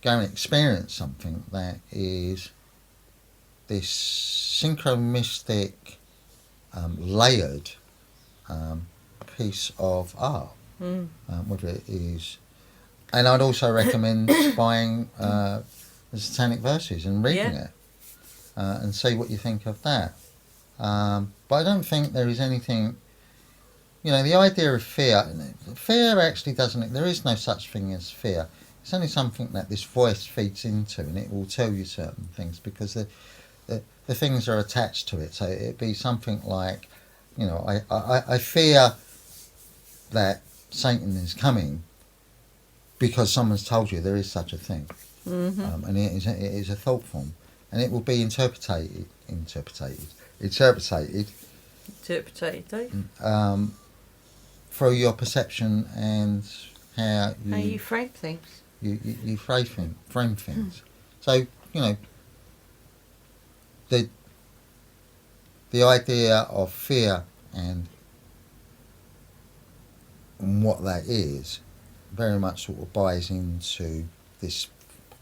and experience something that is this synchronistic, layered piece of art. Whether it is, and I'd also recommend buying the Satanic Verses and reading it and see what you think of that. But I don't think there is anything, the idea of fear actually doesn't, there is no such thing as fear. It's only something that this voice feeds into, and it will tell you certain things because the things are attached to it. So it'd be something like, I fear that Satan is coming because someone's told you there is such a thing. And it is a thought form, and it will be interpreted through your perception and how you frame things. You frame things. So the idea of fear and what that is very much sort of buys into this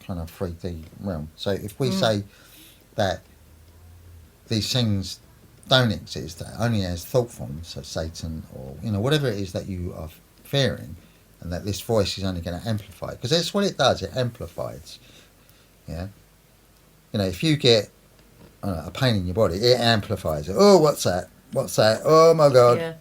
kind of 3D realm. So if we say that these things don't exist, that only as thought forms, so Satan or whatever it is that you are fearing, and that this voice is only going to amplify, because that's what it does, it amplifies. If you get a pain in your body, it amplifies it. Oh, what's that? Oh my God.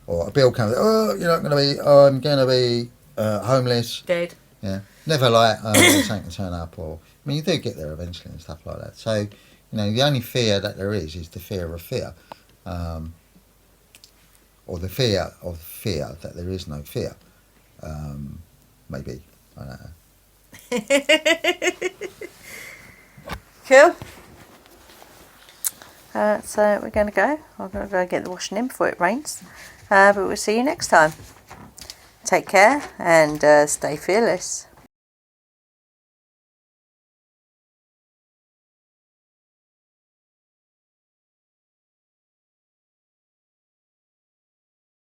Or a bill comes, I'm going to be homeless. Dead. Yeah. Never like something to turn up, or you do get there eventually and stuff like that. So, the only fear that there is the fear of fear. Or the fear of fear that there is no fear. Maybe. I don't know. Cool. So we're going to go. I'm going to go get the washing in before it rains. But we'll see you next time. Take care and stay fearless.